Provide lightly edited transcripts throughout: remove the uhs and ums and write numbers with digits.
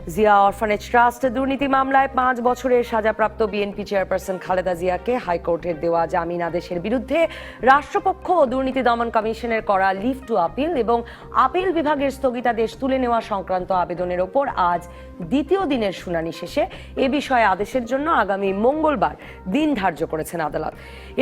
Zia orphanage trust দুর্নীতি মামলায় 5 বছরের সাজাপ্রাপ্ত বিএনপি চেয়ারপারসন খালেদা জিয়াকে হাইকোর্টের দেওয়া জামিন আদেশের বিরুদ্ধে রাষ্ট্রপক্ষ ও দুর্নীতি দমন কমিশনের করা লিভ টু আপিল এবং আপিল বিভাগের স্থগিতাদেশ তুলে নেওয়া সংক্রান্ত আবেদনের ওপর আজ দ্বিতীয় দিনের শুনানি শেষে এ বিষয়ে আদেশের জন্য আগামী মঙ্গলবার দিন ধার্য করেছেন আদালত।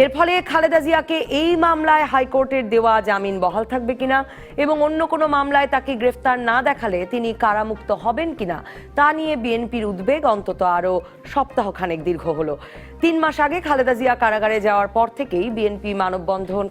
এর ফলে খালেদা জিয়াকে এই মামলায় হাইকোর্টের দেওয়া জামিন বহাল থাকবে কিনা এবং অন্য কোনো মামলায় তাকে গ্রেফতার না দেখালে তিনি কারামুক্ত হবেন কিনা তা নিয়ে বিএনপির উদ্বেগ অন্তত আরো সপ্তাহখানেক দীর্ঘ হলো। 3 মাস আগে খালেদা জিয়া কারাগারে যাওয়ার পর থেকেই বিএনপি মানববন্ধন,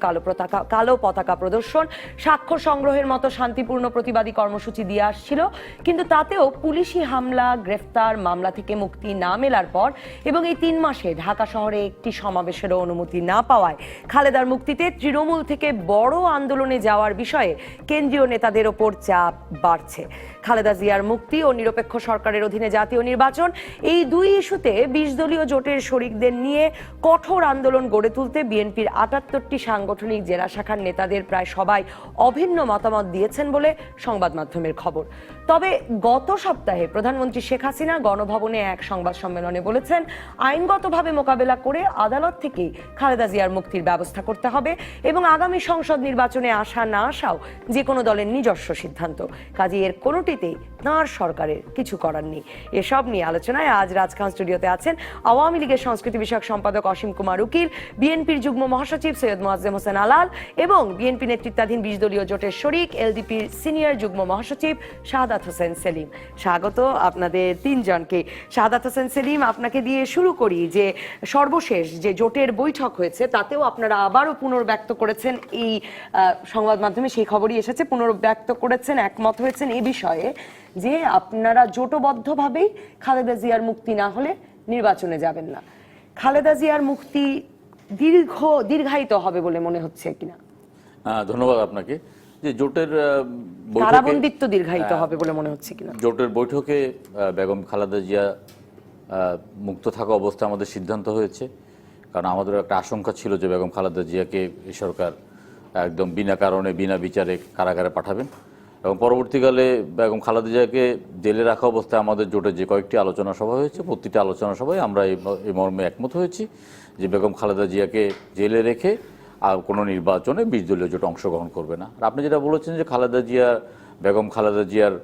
কালো পতাকা প্রদর্শন, স্বাক্ষর সংগ্রহের মতো শান্তিপূর্ণ প্রতিবাদী কর্মসূচি দিয়ে আসছিল, কিন্তু তাতেও পুলিশি হামলা, গ্রেফতার, মামলা থেকে মুক্তি না মেলার পর এবং এই 3 মাসে ঢাকা শহরে একটি সমাবেশেরও অনুমতি না পাওয়ায় খালেদার মুক্তিতে তৃণমূল থেকে বড় আন্দোলনে যাওয়ার বিষয়ে কেন্দ্রীয় নেতাদের ওপর চাপ বাড়ছে। খালেদা জিয়ার মুক্তি ও নিরপেক্ষ সরকারের অধীনে জাতীয় নির্বাচন, এই দুই ইস্যুতে 20 দলীয় জোটের শরিকদের নিয়ে কঠোর আন্দোলন গড়ে তুলতে বিএনপির 78টি সাংগঠনিক জেলা শাখার নেতাদের প্রায় সবাই অভিন্ন মতামত দিয়েছেন বলে সংবাদ মাধ্যমের খবর। তবে গত সপ্তাহে প্রধানমন্ত্রী শেখ হাসিনা গণভবনে এক সংবাদ সম্মেলনে বলেছেন, আইনগতভাবে মোকাবেলা করে আদালত থেকেই খালেদা জিয়ার মুক্তির ব্যবস্থা করতে হবে এবং আগামী সংসদ নির্বাচনে আসা না আসাও যে কোনো দলের নিজস্ব সিদ্ধান্ত। কাজেই এর কোনোটিতেই তাঁর সরকারের কিছু করার নেই। এসব নিয়ে আলোচনায় আজ রাজখান স্টুডিওতে আছেন আওয়ামী লীগের সংস্কৃতি বিষয়ক সম্পাদক অসীম কুমার উকিল, বিএনপির যুগ্ম মহাসচিব সৈয়দ মোয়াজ্জেম হোসেন আলাল এবং বিএনপি নেতৃত্বাধীন 20 দলীয় জোটের শরিক এলডিপির সিনিয়র যুগ্ম মহাসচিব শাহাদাত হোসেন সেলিম। স্বাগত আপনাদের তিনজনকে। শাহাদাত হোসেন সেলিম, আপনাকে দিয়ে শুরু করি যে সর্বশেষ যে জোটের বৈঠক হয়েছে তাতেও আপনারা আবারও পুনর্ব্যক্ত করেছেন, এই সংবাদ মাধ্যমে সেই খবরই এসেছে, পুনর্ব্যক্ত করেছেন, একমত হয়েছেন এই বিষয়ে যে আপনারা জোটবদ্ধভাবেই খালেদা জিয়ার মুক্তি না হলে নির্বাচনে যাবেন না। খালেদা জিয়ার মুক্তি দীর্ঘায়িত হবে বলে মনে হচ্ছে কিনা? ধন্যবাদ আপনাকে। যে জোটের কারাবন্দিত্ব দীর্ঘায়িত হবে বলে মনে হচ্ছে কিনা? জোটের বৈঠকে বেগম খালেদা জিয়া মুক্ত থাকা অবস্থায় আমাদের সিদ্ধান্ত হয়েছে, কারণ আমাদের একটা আশঙ্কা ছিল যে বেগম খালেদা জিয়াকে এই সরকার একদম বিনা কারণে বিনা বিচারে কারাগারে পাঠাবেন এবং পরবর্তীকালে বেগম খালেদা জিয়াকে জেলে রাখা অবস্থায় আমাদের জোটে যে কয়েকটি আলোচনা সভা হয়েছে, প্রতিটি আলোচনা সভায় আমরা এই মর্মে একমত হয়েছি যে বেগম খালেদা জিয়াকে জেলে রেখে আর কোনো নির্বাচনে 20 দলীয় জোট অংশগ্রহণ করবে না। আর আপনি যেটা বলেছেন যে বেগম খালেদা জিয়ার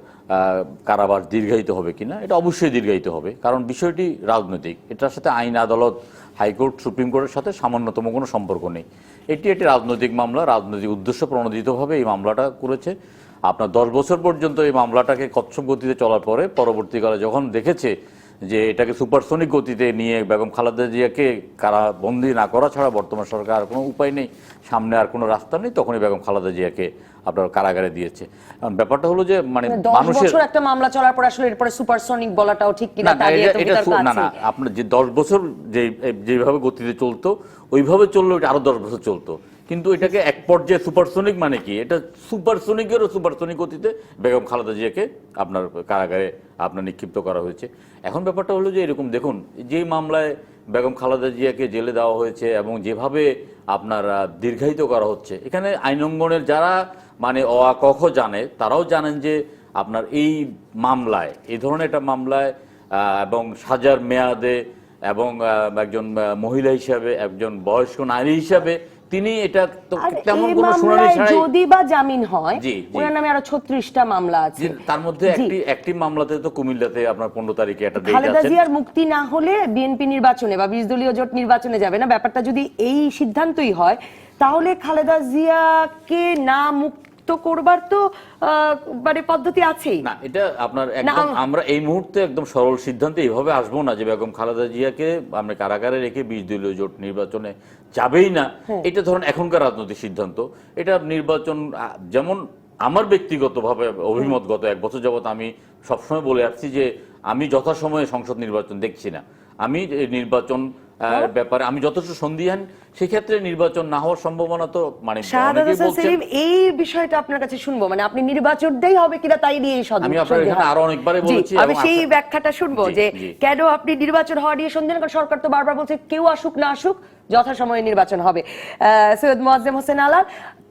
কারাবাস দীর্ঘায়িত হবে কিনা, এটা অবশ্যই দীর্ঘায়িত হবে, কারণ বিষয়টি রাজনৈতিক। এটার সাথে আইন, আদালত, হাইকোর্ট, সুপ্রিম কোর্টের সাথে সামান্যতম কোনো সম্পর্ক নেই। এটি একটি রাজনৈতিক মামলা, রাজনৈতিক উদ্দেশ্য প্রণোদিতভাবে এই মামলাটা করেছে। আপনার 10 বছর পর্যন্ত এই মামলাটাকে কচ্ছপ গতিতে চলার পরে পরবর্তীকালে যখন দেখেছে যে এটাকে সুপারসনিক গতিতে নিয়ে বেগম খালেদা জিয়াকে কারাবন্দি না করা ছাড়া বর্তমান সরকার আর কোনো উপায় নেই, সামনে আর কোনো রাস্তা নেই, তখনই বেগম খালেদা জিয়াকে আপনার কারাগারে দিয়েছে। ব্যাপারটা হলো যে মানে 10 বছর একটা মামলা চলার পর আসলে এরপরে সুপারসনিক বলাটাও ঠিক কিনা তা নিয়ে তো বিতর্ক আছে। না, আপনার যে 10 বছর যেভাবে গতিতে চলতো ওইভাবে চললো, এটা আরো 10 বছর চলতো, কিন্তু এটাকে এক পর্যায়ে সুপারসনিক মানে কি, এটা সুপারসনিকেরও সুপারসনিক গতিতে বেগম খালেদা জিয়াকে আপনার কারাগারে আপনার নিক্ষিপ্ত করা হয়েছে। এখন ব্যাপারটা হলো যে এরকম দেখুন, যেই মামলায় বেগম খালেদা জিয়াকে জেলে দেওয়া হয়েছে এবং যেভাবে আপনার দীর্ঘায়িত করা হচ্ছে, এখানে আইনঙ্গনের যারা মানে ক খ জানে তারাও জানেন যে আপনার এই মামলায়, এই ধরনের একটা মামলায় এবং সাজার মেয়াদে এবং একজন মহিলা হিসাবে, একজন বয়স্ক নারী হিসাবে তিনি এটা তেমন কোনো শুনানি ছাড়াই যদি বা জামিন হয়, ওনার নামে আরো 36টা মামলা আছে, তার মধ্যে একটি মামলাতে তো কুমিল্লাতে আপনার 15 তারিখে একটা ডেট আছে। খালেদা জিয়ার মুক্তি না হলে বিএনপি নির্বাচনে বা 20 দলীয় জোট নির্বাচনে যাবে না। ব্যাপারটা যদি এই সিদ্ধান্তই হয় তাহলে খালেদা জিয়াকে না মুক্ত করবার তো মানে পদ্ধতি আছেই না। এটা আপনার একদম আমরা এই মুহূর্তে একদম সরল সিদ্ধান্তে এইভাবে আসবো না যে বেগম খালেদা জিয়াকে আমরা কারাগারে রেখে 20 দলীয় জোট নির্বাচনে যাবেই না। এটা ধরুন এখনকার রাজনৈতিক সিদ্ধান্ত। এটা নির্বাচন যেমন আমার ব্যক্তিগতভাবে অভিমত, গত 1 বছর যাবত আমি সবসময় বলে আসছি যে আমি যথাসময়ে সংসদ নির্বাচন দেখছি না। আমি নির্বাচন ব্যাপারে আমি যথেষ্ট সন্দিহান, সেক্ষেত্রে নির্বাচন না হওয়ার সম্ভাবনা তো মানে এই বিষয়টা আপনার কাছে শুনবো, মানে আপনি নির্বাচনটাই হবে কিনা তাই নিয়ে আমি আপনার এখানে আরো অনেকবারই বলেছি, আমি সেই ব্যাখ্যাটা শুনবো যে কেন আপনি নির্বাচন হওয়া নিয়ে সন্দেহ, কারণ সরকার তো বারবার বলছে কেউ আসুক না আসুক যথাসময়ে নির্বাচন হবে। সৈয়দ মোয়াজ্জেম হোসেন আলাল,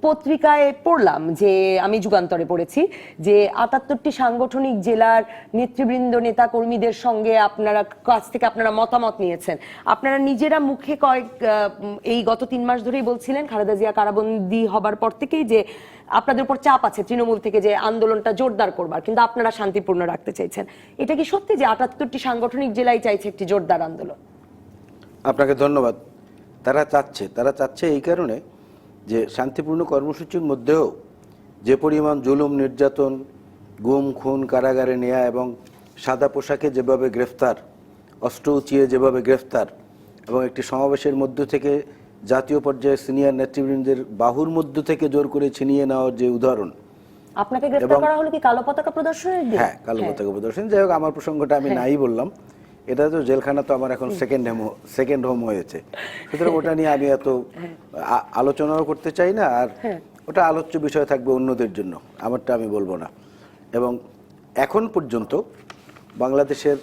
পত্রিকায় পড়লাম, যে আমি যুগান্তরে পড়েছি, যে ৭৮টি সাংগঠনিক জেলার নেতৃবৃন্দ নেতা কর্মীদের সঙ্গে কাছ থেকে আপনারা মতামত নিয়েছেন। আপনারা নিজেরা মুখে এই গত ৩ মাস ধরেই বলছিলেন খালেদা জিয়া কারাবন্দী হবার পর থেকেই যে আপনাদের উপর চাপ আছে তৃণমূল থেকে যে আন্দোলনটা জোরদার করবার, কিন্তু আপনারা শান্তিপূর্ণ রাখতে চাইছেন। এটা কি সত্যি যে ৭৮টি সাংগঠনিক জেলায় চাইছে একটি জোরদার আন্দোলন? আপনাকে ধন্যবাদ। তারা চাচ্ছে এই কারণে যে শান্তিপূর্ণ কর্মসূচির মধ্যেও যে পরিমাণ জুলুম, নির্যাতন, গুম, খুন, কারাগারে নেওয়া এবং সাদা পোশাকে যেভাবে গ্রেফতার, অস্ত্র উঁচিয়ে যেভাবে গ্রেফতার, এবং একটি সমাবেশের মধ্য থেকে জাতীয় পর্যায়ে সিনিয়র নেতৃবৃন্দের বাহুর মধ্য থেকে জোর করে ছিনিয়ে নেওয়ার যে উদাহরণ। আপনাকে গ্রেফতার করা হলো কি কালো পতাকা প্রদর্শনের দিন? হ্যাঁ, কালো পতাকা প্রদর্শন। যাই হোক, আমার প্রসঙ্গটা আমি নাই বললাম। এটা তো জেলখানা তো আমার এখন সেকেন্ড হোম হয়েছে, সুতরাং ওটা নিয়ে আমি এত আলোচনাও করতে চাই না, আর ওটা আলোচ্য বিষয় থাকবে অন্যদের জন্য, আমারটা আমি বলবো না। এবং এখন পর্যন্ত বাংলাদেশের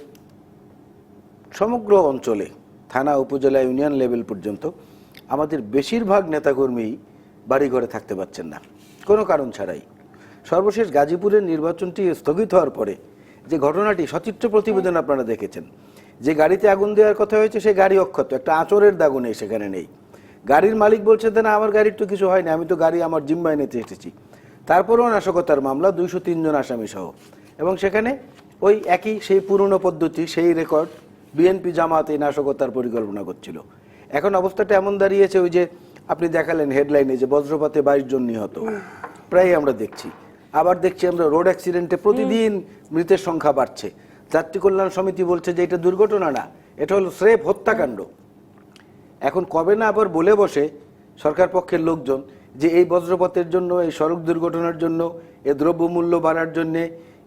সমগ্র অঞ্চলে থানা, উপজেলা, ইউনিয়ন লেভেল পর্যন্ত আমাদের বেশিরভাগ নেতাকর্মী বাড়িঘরে থাকতে পারছেন না কোনো কারণ ছাড়াই। সর্বশেষ গাজীপুরের নির্বাচনটি স্থগিত হওয়ার পরে যে ঘটনাটি, সচিত্র প্রতিবেদন আপনারা দেখেছেন, যে গাড়িতে আগুন দেওয়ার কথা হয়েছে সেই গাড়ি অক্ষত, একটা আঁচড়ের দাগও নেই, সেখানে নেই। গাড়ির মালিক বলছে না, আমার গাড়ির তো কিছু হয়নি, আমি তো গাড়ি আমার জিম্মায় নিতে এসেছি। তারপরেও নাশকতার মামলা, 203 জন আসামি সহ, এবং সেখানে ওই একই সেই পুরনো পদ্ধতি, সেই রেকর্ড, বিএনপি জামাত এই নাশকতার পরিকল্পনা করছিল। এখন অবস্থাটা এমন দাঁড়িয়েছে, ওই যে আপনি দেখালেন হেডলাইনে যে বজ্রপাতে 22 জন নিহত, প্রায় আমরা দেখছি। আবার দেখছি আমরা রোড অ্যাক্সিডেন্টে প্রতিদিন মৃতের সংখ্যা বাড়ছে। যাত্রী কল্যাণ সমিতি বলছে যে এটা দুর্ঘটনা না, এটা হলো স্রেফ হত্যাকাণ্ড। এখন কবে না আবার বলে বসে সরকার পক্ষের লোকজন যে এই বজ্রপাতের জন্য, এই সড়ক দুর্ঘটনার জন্য, এই দ্রব্যমূল্য বাড়ার জন্যে,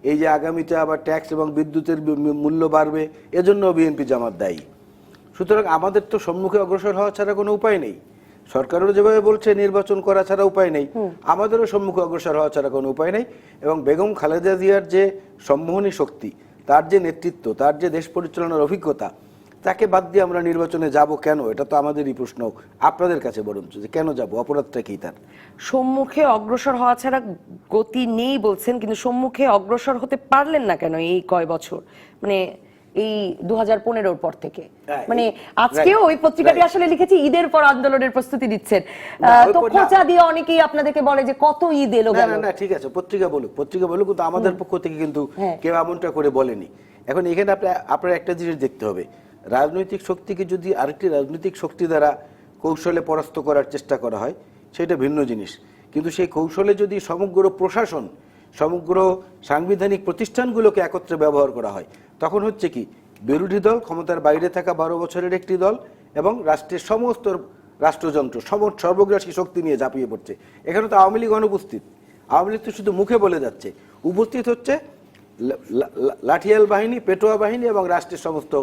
এই যে আগামীতে আবার ট্যাক্স এবং বিদ্যুতের মূল্য বাড়বে, এজন্য বিএনপি জামাত দায়ী। সুতরাং আমাদের তো সম্মুখে অগ্রসর হওয়া ছাড়া কোনো উপায় নেই। সরকারেরও যেভাবে বলছে নির্বাচন করা ছাড়া উপায় নেই, আমাদেরও সম্মুখে অগ্রসর হওয়া ছাড়া কোনো উপায় নেই। এবং বেগম খালেদা জিয়ার যে সম্মোহনী শক্তি, তার যে নেতৃত্ব, তার যে দেশ পরিচালনার অভিজ্ঞতা, তাকে বাদ দিয়ে আমরা নির্বাচনে যাব কেন? এটা তো আমাদেরই প্রশ্ন আপনাদের কাছে, বরঞ্চ যে কেন যাব, অপরাধটা কি তার? সম্মুখে অগ্রসর হওয়া ছাড়া গতি নেই বলছেন, কিন্তু সম্মুখে অগ্রসর হতে পারলেন না কেন এই কয় বছর? মানে এই 2015-র পর থেকে, মানে আজকেও ওই পত্রিকাটি আসলে লিখেছি ঈদের পর আন্দোলনের প্রস্তুতি নিচ্ছেন, তো খোঁচা দিয়ে অনেকেই আপনাদেরকে বলে যে কত ঈদ এলো গেল। না, ঠিক আছে, পত্রিকা বলুক, কিন্তু আমাদের পক্ষ থেকে কিন্তু কেউ এমনটা করে বলেনি। এখন এখানে আপনার একটা জিনিস দেখতে হবে, রাজনৈতিক শক্তিকে যদি আরেকটি রাজনৈতিক শক্তি দ্বারা কৌশলে পরাস্ত করার চেষ্টা করা হয়, সেটা ভিন্ন জিনিস। কিন্তু সেই কৌশলে যদি সমগ্র প্রশাসন, সমগ্র সাংবিধানিক প্রতিষ্ঠানগুলোকে একত্রে ব্যবহার করা হয়, তখন হচ্ছে কি, বিরোধী দল, ক্ষমতার বাইরে থাকা 12 বছরের একটি দল, এবং রাষ্ট্রের সমস্ত রাষ্ট্রযন্ত্র সর্বগ্রাসী শক্তি নিয়ে ঝাঁপিয়ে পড়ছে। এখানে তো আওয়ামী লীগ অনুপস্থিত। আওয়ামী লীগ তো শুধু মুখে বলে যাচ্ছে, উপস্থিত হচ্ছে লাঠিয়াল বাহিনী, পেটোয়া বাহিনী এবং রাষ্ট্রের সমস্ত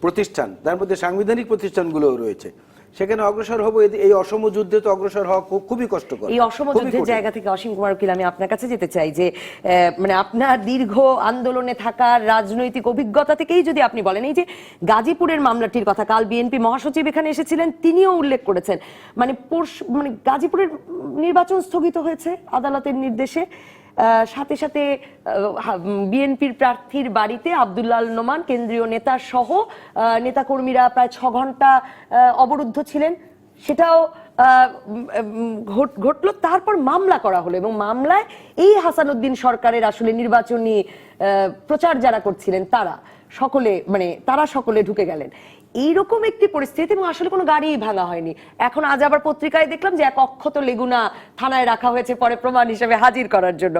প্রতিষ্ঠান, তার মধ্যে সাংবিধানিক প্রতিষ্ঠানগুলোও রয়েছে। সেখানে অগ্রসর হবো, এই অসম যুদ্ধে তো অগ্রসর হওয়া খুবই কষ্টকর। এই অসম যুদ্ধের জায়গা থেকে অসীম কুমার উকিল, আমি আপনার কাছে যেতে চাই যে মানে আপনার দীর্ঘ আন্দোলনে থাকার রাজনৈতিক অভিজ্ঞতা থেকেই যদি আপনি বলেন, এই যে গাজীপুরের মামলাটির কথা, কাল বিএনপি মহাসচিব এখানে এসেছিলেন, তিনিও উল্লেখ করেছেন, মানে গাজীপুরের নির্বাচন স্থগিত হয়েছে আদালতের নির্দেশে, সাথে সাথে বিএনপির প্রার্থীর বাড়িতে আব্দুল্লাহ আল নোমান কেন্দ্রীয় নেতা সহ নেতাকর্মীরা প্রায় 6 ঘন্টা অবরুদ্ধ ছিলেন, সেটাও ঘটলো। তারপর মামলা করা হলো, এবং মামলায় এই হাসানুদ্দিন সরকারের আসলে নির্বাচনী প্রচার যারা করছিলেন তারা সকলে ঢুকে গেলেন। এইরকম একটি পরিস্থিতি, এবং আসলে কোনো গাড়ি ভাঙা হয়নি। এখন আজ আবার পত্রিকায় দেখলাম যে এক অক্ষত লেগুনা থানায় রাখা হয়েছে পরে প্রমাণ হিসেবে হাজির করার জন্য।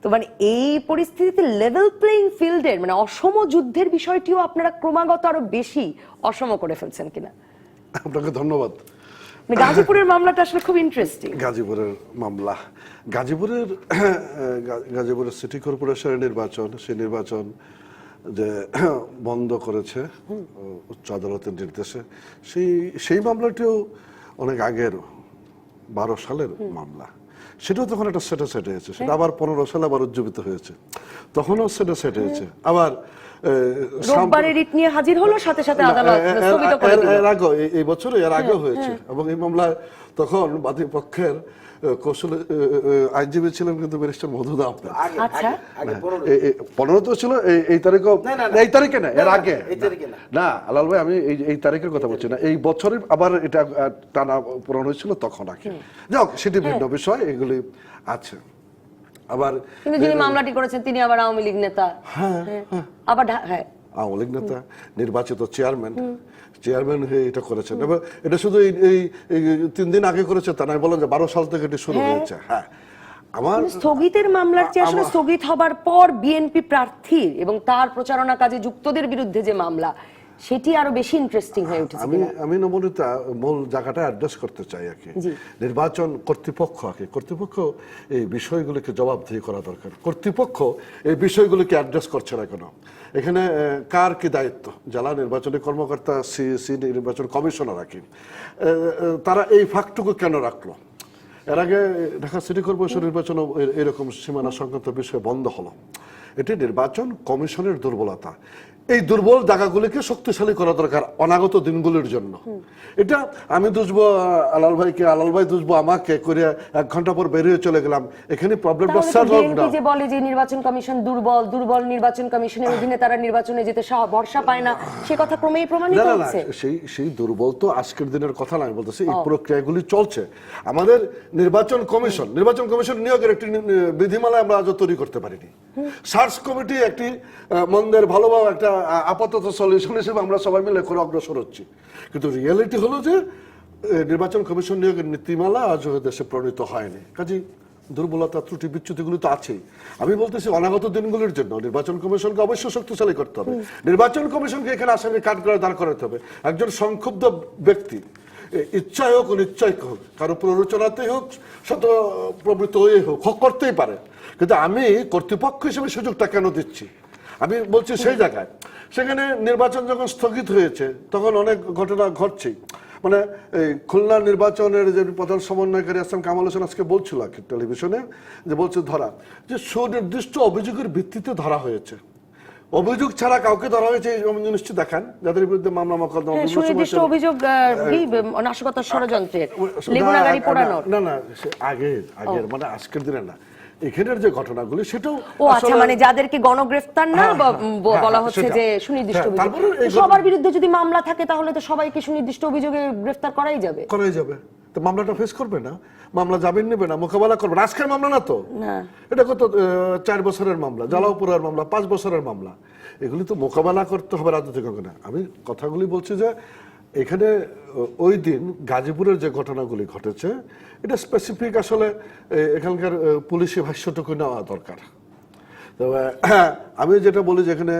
তো মানে এই পরিস্থিতিতে লেভেল প্লেইং ফিল্ডের, মানে অসম যুদ্ধের বিষয়টিও আপনারা ক্রমাগত আরো বেশি অসম করে ফেলছেন কিনা? আপনাকে ধন্যবাদ। গাজীপুরের মামলাটা আসলে খুব ইন্টারেস্টিং। গাজীপুরের মামলা, গাজীপুরের সিটি কর্পোরেশনের নির্বাচন, সেই নির্বাচন যে বন্ধ করেছে উচ্চ আদালতের নির্দেশে, সেই মামলাটিও অনেক আগের 12 সালের মামলা। সেটাও তখন একটা সেট হয়েছে, সেটা আবার 15 সালে আবার উজ্জীবিত হয়েছে, তখনও সেট হয়েছে। আবার রোববারে রিট নিয়ে হাজির হলো, সাথে সাথে আদালত স্থগিত করে দিল। এর আগে এই বছরে এর আগে হয়েছে, এবং এই মামলায় তখন বাদী পক্ষের কৌশল আইনজীবী ছিলেন কিন্তু ব্যারিস্টার মধুদা আপনার। আচ্ছা, 15 তো ছিল, এই তারিখও এই তারিখে না, এর আগে না আলাল ভাই, আমি এই তারিখের কথা বলছি না, এই বছরের আবার এটা টানা পূরণ হয়েছিল তখন আগে। যাক, সেটি ভিন্ন বিষয়, এগুলি আছে। আবার কিন্তু যিনি মামলাটি করেছেন তিনি আবার আওয়ামী লীগ নেতা। হ্যাঁ, আবার হ্যাঁ, আওয়ামী লীগ নেতা, নির্বাচিত চেয়ারম্যান হয়ে এটা করেছেন। এবং এটা শুধু এই 3 দিন আগে করেছে তা নয়, বলেন যে 12 সাল থেকে এটি শুরু হয়েছে। হ্যাঁ, আমার স্থগিতের মামলার চেয়ে আসলে স্থগিত হবার পর বিএনপি প্রার্থীর এবং তার প্রচারণা কাজে যুক্তদের বিরুদ্ধে যে মামলা, সেটি আরো বেশি ইন্টারেস্টিং হয়ে উঠেছে। আমি নমনীয়তা মূল জায়গাটা অ্যাড্রেস করতে চাই আর কি। নির্বাচন কর্তৃপক্ষ এই বিষয়গুলিকে জবাবদিহি করা দরকার। কর্তৃপক্ষ এই বিষয়গুলিকে অ্যাড্রেস করছে না কেন? এখানে কার কি দায়িত্ব? জেলা নির্বাচনী কর্মকর্তা, সি নির্বাচন কমিশনার আর কি, তারা এই ফাঁকটুকু কেন রাখলো? এর আগে ঢাকা সিটি কর্পোরেশন নির্বাচন এরকম সীমানা সংক্রান্ত বিষয় বন্ধ হলো। এটি নির্বাচন কমিশনের দুর্বলতা। এই দুর্বল জায়গাগুলিকে শক্তিশালী করা দরকার অনাগত দিনগুলির জন্য। এটা আমি দুষবো আলাল ভাইকে, আলাল ভাই দুষবো আমাকে, করে 1 ঘন্টা পর বেরিয়ে চলে গেলাম। এখানে প্রবলেমটা সলভ হবে না। যে বলে যে নির্বাচন কমিশন দুর্বল নির্বাচন কমিশনের অধীনে তারা নির্বাচনে যেতে ভরসা পায় না, সে কথা ক্রমেই প্রমাণিত হচ্ছে। সেই দুর্বল তো আজকের দিনের কথা না, আমি বলতেছি এই প্রক্রিয়াগুলি চলছে। আমাদের নির্বাচন কমিশন নিয়োগের একটি বিধিমালা আমরা আজও তৈরি করতে পারিনি। সার্চ কমিটি একটি মন্দের ভালো একটা আপাতত সলিউশন হিসেবে আমরা সবাই মিলে করে অগ্রসর হচ্ছি, কিন্তু রিয়েলিটি হলো যে নির্বাচন কমিশন নিয়োগের নীতিমালা আজও দেশে প্রণীত হয়নি। কাজেই দুর্বলতা, ত্রুটি, বিচ্যুতিগুলো তো আছেই। আমি বলতেছি অনাগত দিনগুলির জন্য নির্বাচন কমিশনকে অবশ্যই শক্তিশালী করতে হবে। নির্বাচন কমিশনকে এখানে আসামি কাঠ করে দাঁড় করাতে হবে। একজন সংক্ষুব্ধ ব্যক্তি, ইচ্ছায় হোক অনিচ্ছায় হোক, কারো প্ররোচনাতেই হোক, শত প্রবৃত্ত হয়ে হোক, করতেই পারে, কিন্তু আমি কর্তৃপক্ষ হিসেবে সুযোগটা কেন দিচ্ছি? আমি বলছি সেই জায়গায়, সেখানে নির্বাচন যখন স্থগিত হয়েছে তখন অনেক ঘটনা ঘটছে। মানে এই খুলনা নির্বাচনের যে প্রধান সমন্বয়কারী আসলাম কামাল হোসেন আজকে বলছিল টেলিভিশনে, যে বলছে ধরা যে সুনির্দিষ্ট অভিযোগের ভিত্তিতে ধরা হয়েছে, অভিযোগ ছাড়া কাউকে ধরা হয়েছে এই জিনিসটি দেখান যাদের বিরুদ্ধে মামলা মোকদ্দমা। সুনির্দিষ্ট অভিযোগ নাশকতার ষড়যন্ত্রের, লেগুনা গাড়ি পোড়ানোর। না আগের মানে আজকের দিনে না, এখানের যে ঘটনাগুলি সেটাও। আচ্ছা, মানে যাদেরকে গণগ্রেফতার না বলা হচ্ছে যে সুনির্দিষ্ট অভিযোগ, সবার বিরুদ্ধে যদি মামলা থাকে তাহলে তো সবাইকে সুনির্দিষ্ট অভিযোগে গ্রেফতার করাই যাবে। তো মামলাটা ফেস করবে না, মামলা জামিন নেবে না, মোকাবেলা করবে না। আজকের মামলা না তো, এটা কত 4 বছরের মামলা, জ্বালাওপুরের মামলা 5 বছরের মামলা, এগুলি তো মোকাবেলা করতে হবে রাজনৈতিক অঙ্গনে। আমি কথাগুলি বলছি যে এখানে ওই দিন গাজীপুরের যে ঘটনাগুলি ঘটেছে এটা স্পেসিফিক, আসলে এখানকার পুলিশি ভাষ্যটুকু নেওয়া দরকার। তবে আমি যেটা বলি, যেখানে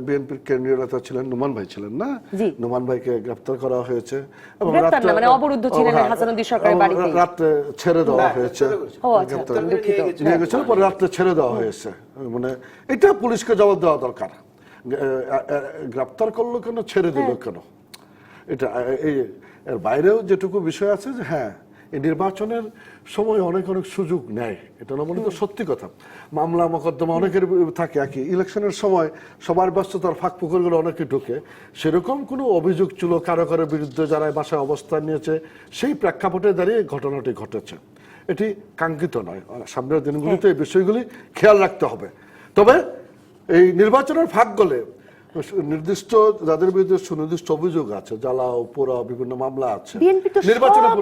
বিএনপির কেন্দ্রীয় নেতা ছিলেন নোমান ভাই ছিলেন না, নোমান ভাইকে গ্রেফতার করা হয়েছে এবং রাত্রে ছেড়ে দেওয়া হয়েছে, নিয়ে গেছিল, পরে রাত্রে ছেড়ে দেওয়া হয়েছে। মানে এটা পুলিশকে জবাব দেওয়া দরকার, গ্রেফতার করলো কেন, ছেড়ে দিল কেন? এটা এর বাইরেও যেটুকু বিষয় আছে যে হ্যাঁ, এই নির্বাচনের সময় অনেক সুযোগ নেয়, এটা না বলে তো সত্যি কথা। মামলা মোকদ্দমা অনেকের থাকে, একই ইলেকশনের সময় সবার ব্যস্ততার ফাঁক পুকুরগুলো অনেকে ঢুকে, সেরকম কোনো অভিযোগ ছিল কারো বিরুদ্ধে যারা বাসায় অবস্থান নিয়েছে, সেই প্রেক্ষাপটে দাঁড়িয়ে ঘটনাটি ঘটেছে। এটি কাঙ্ক্ষিত নয়। সামনের দিনগুলিতে এই বিষয়গুলি খেয়াল রাখতে হবে। তবে এই নির্বাচনের ফাঁক গলে নির্দিষ্ট যাদের বিরুদ্ধে সুনির্দিষ্ট অভিযোগ আছে, জ্বালাও পোড়া বিভিন্ন মামলা আছে,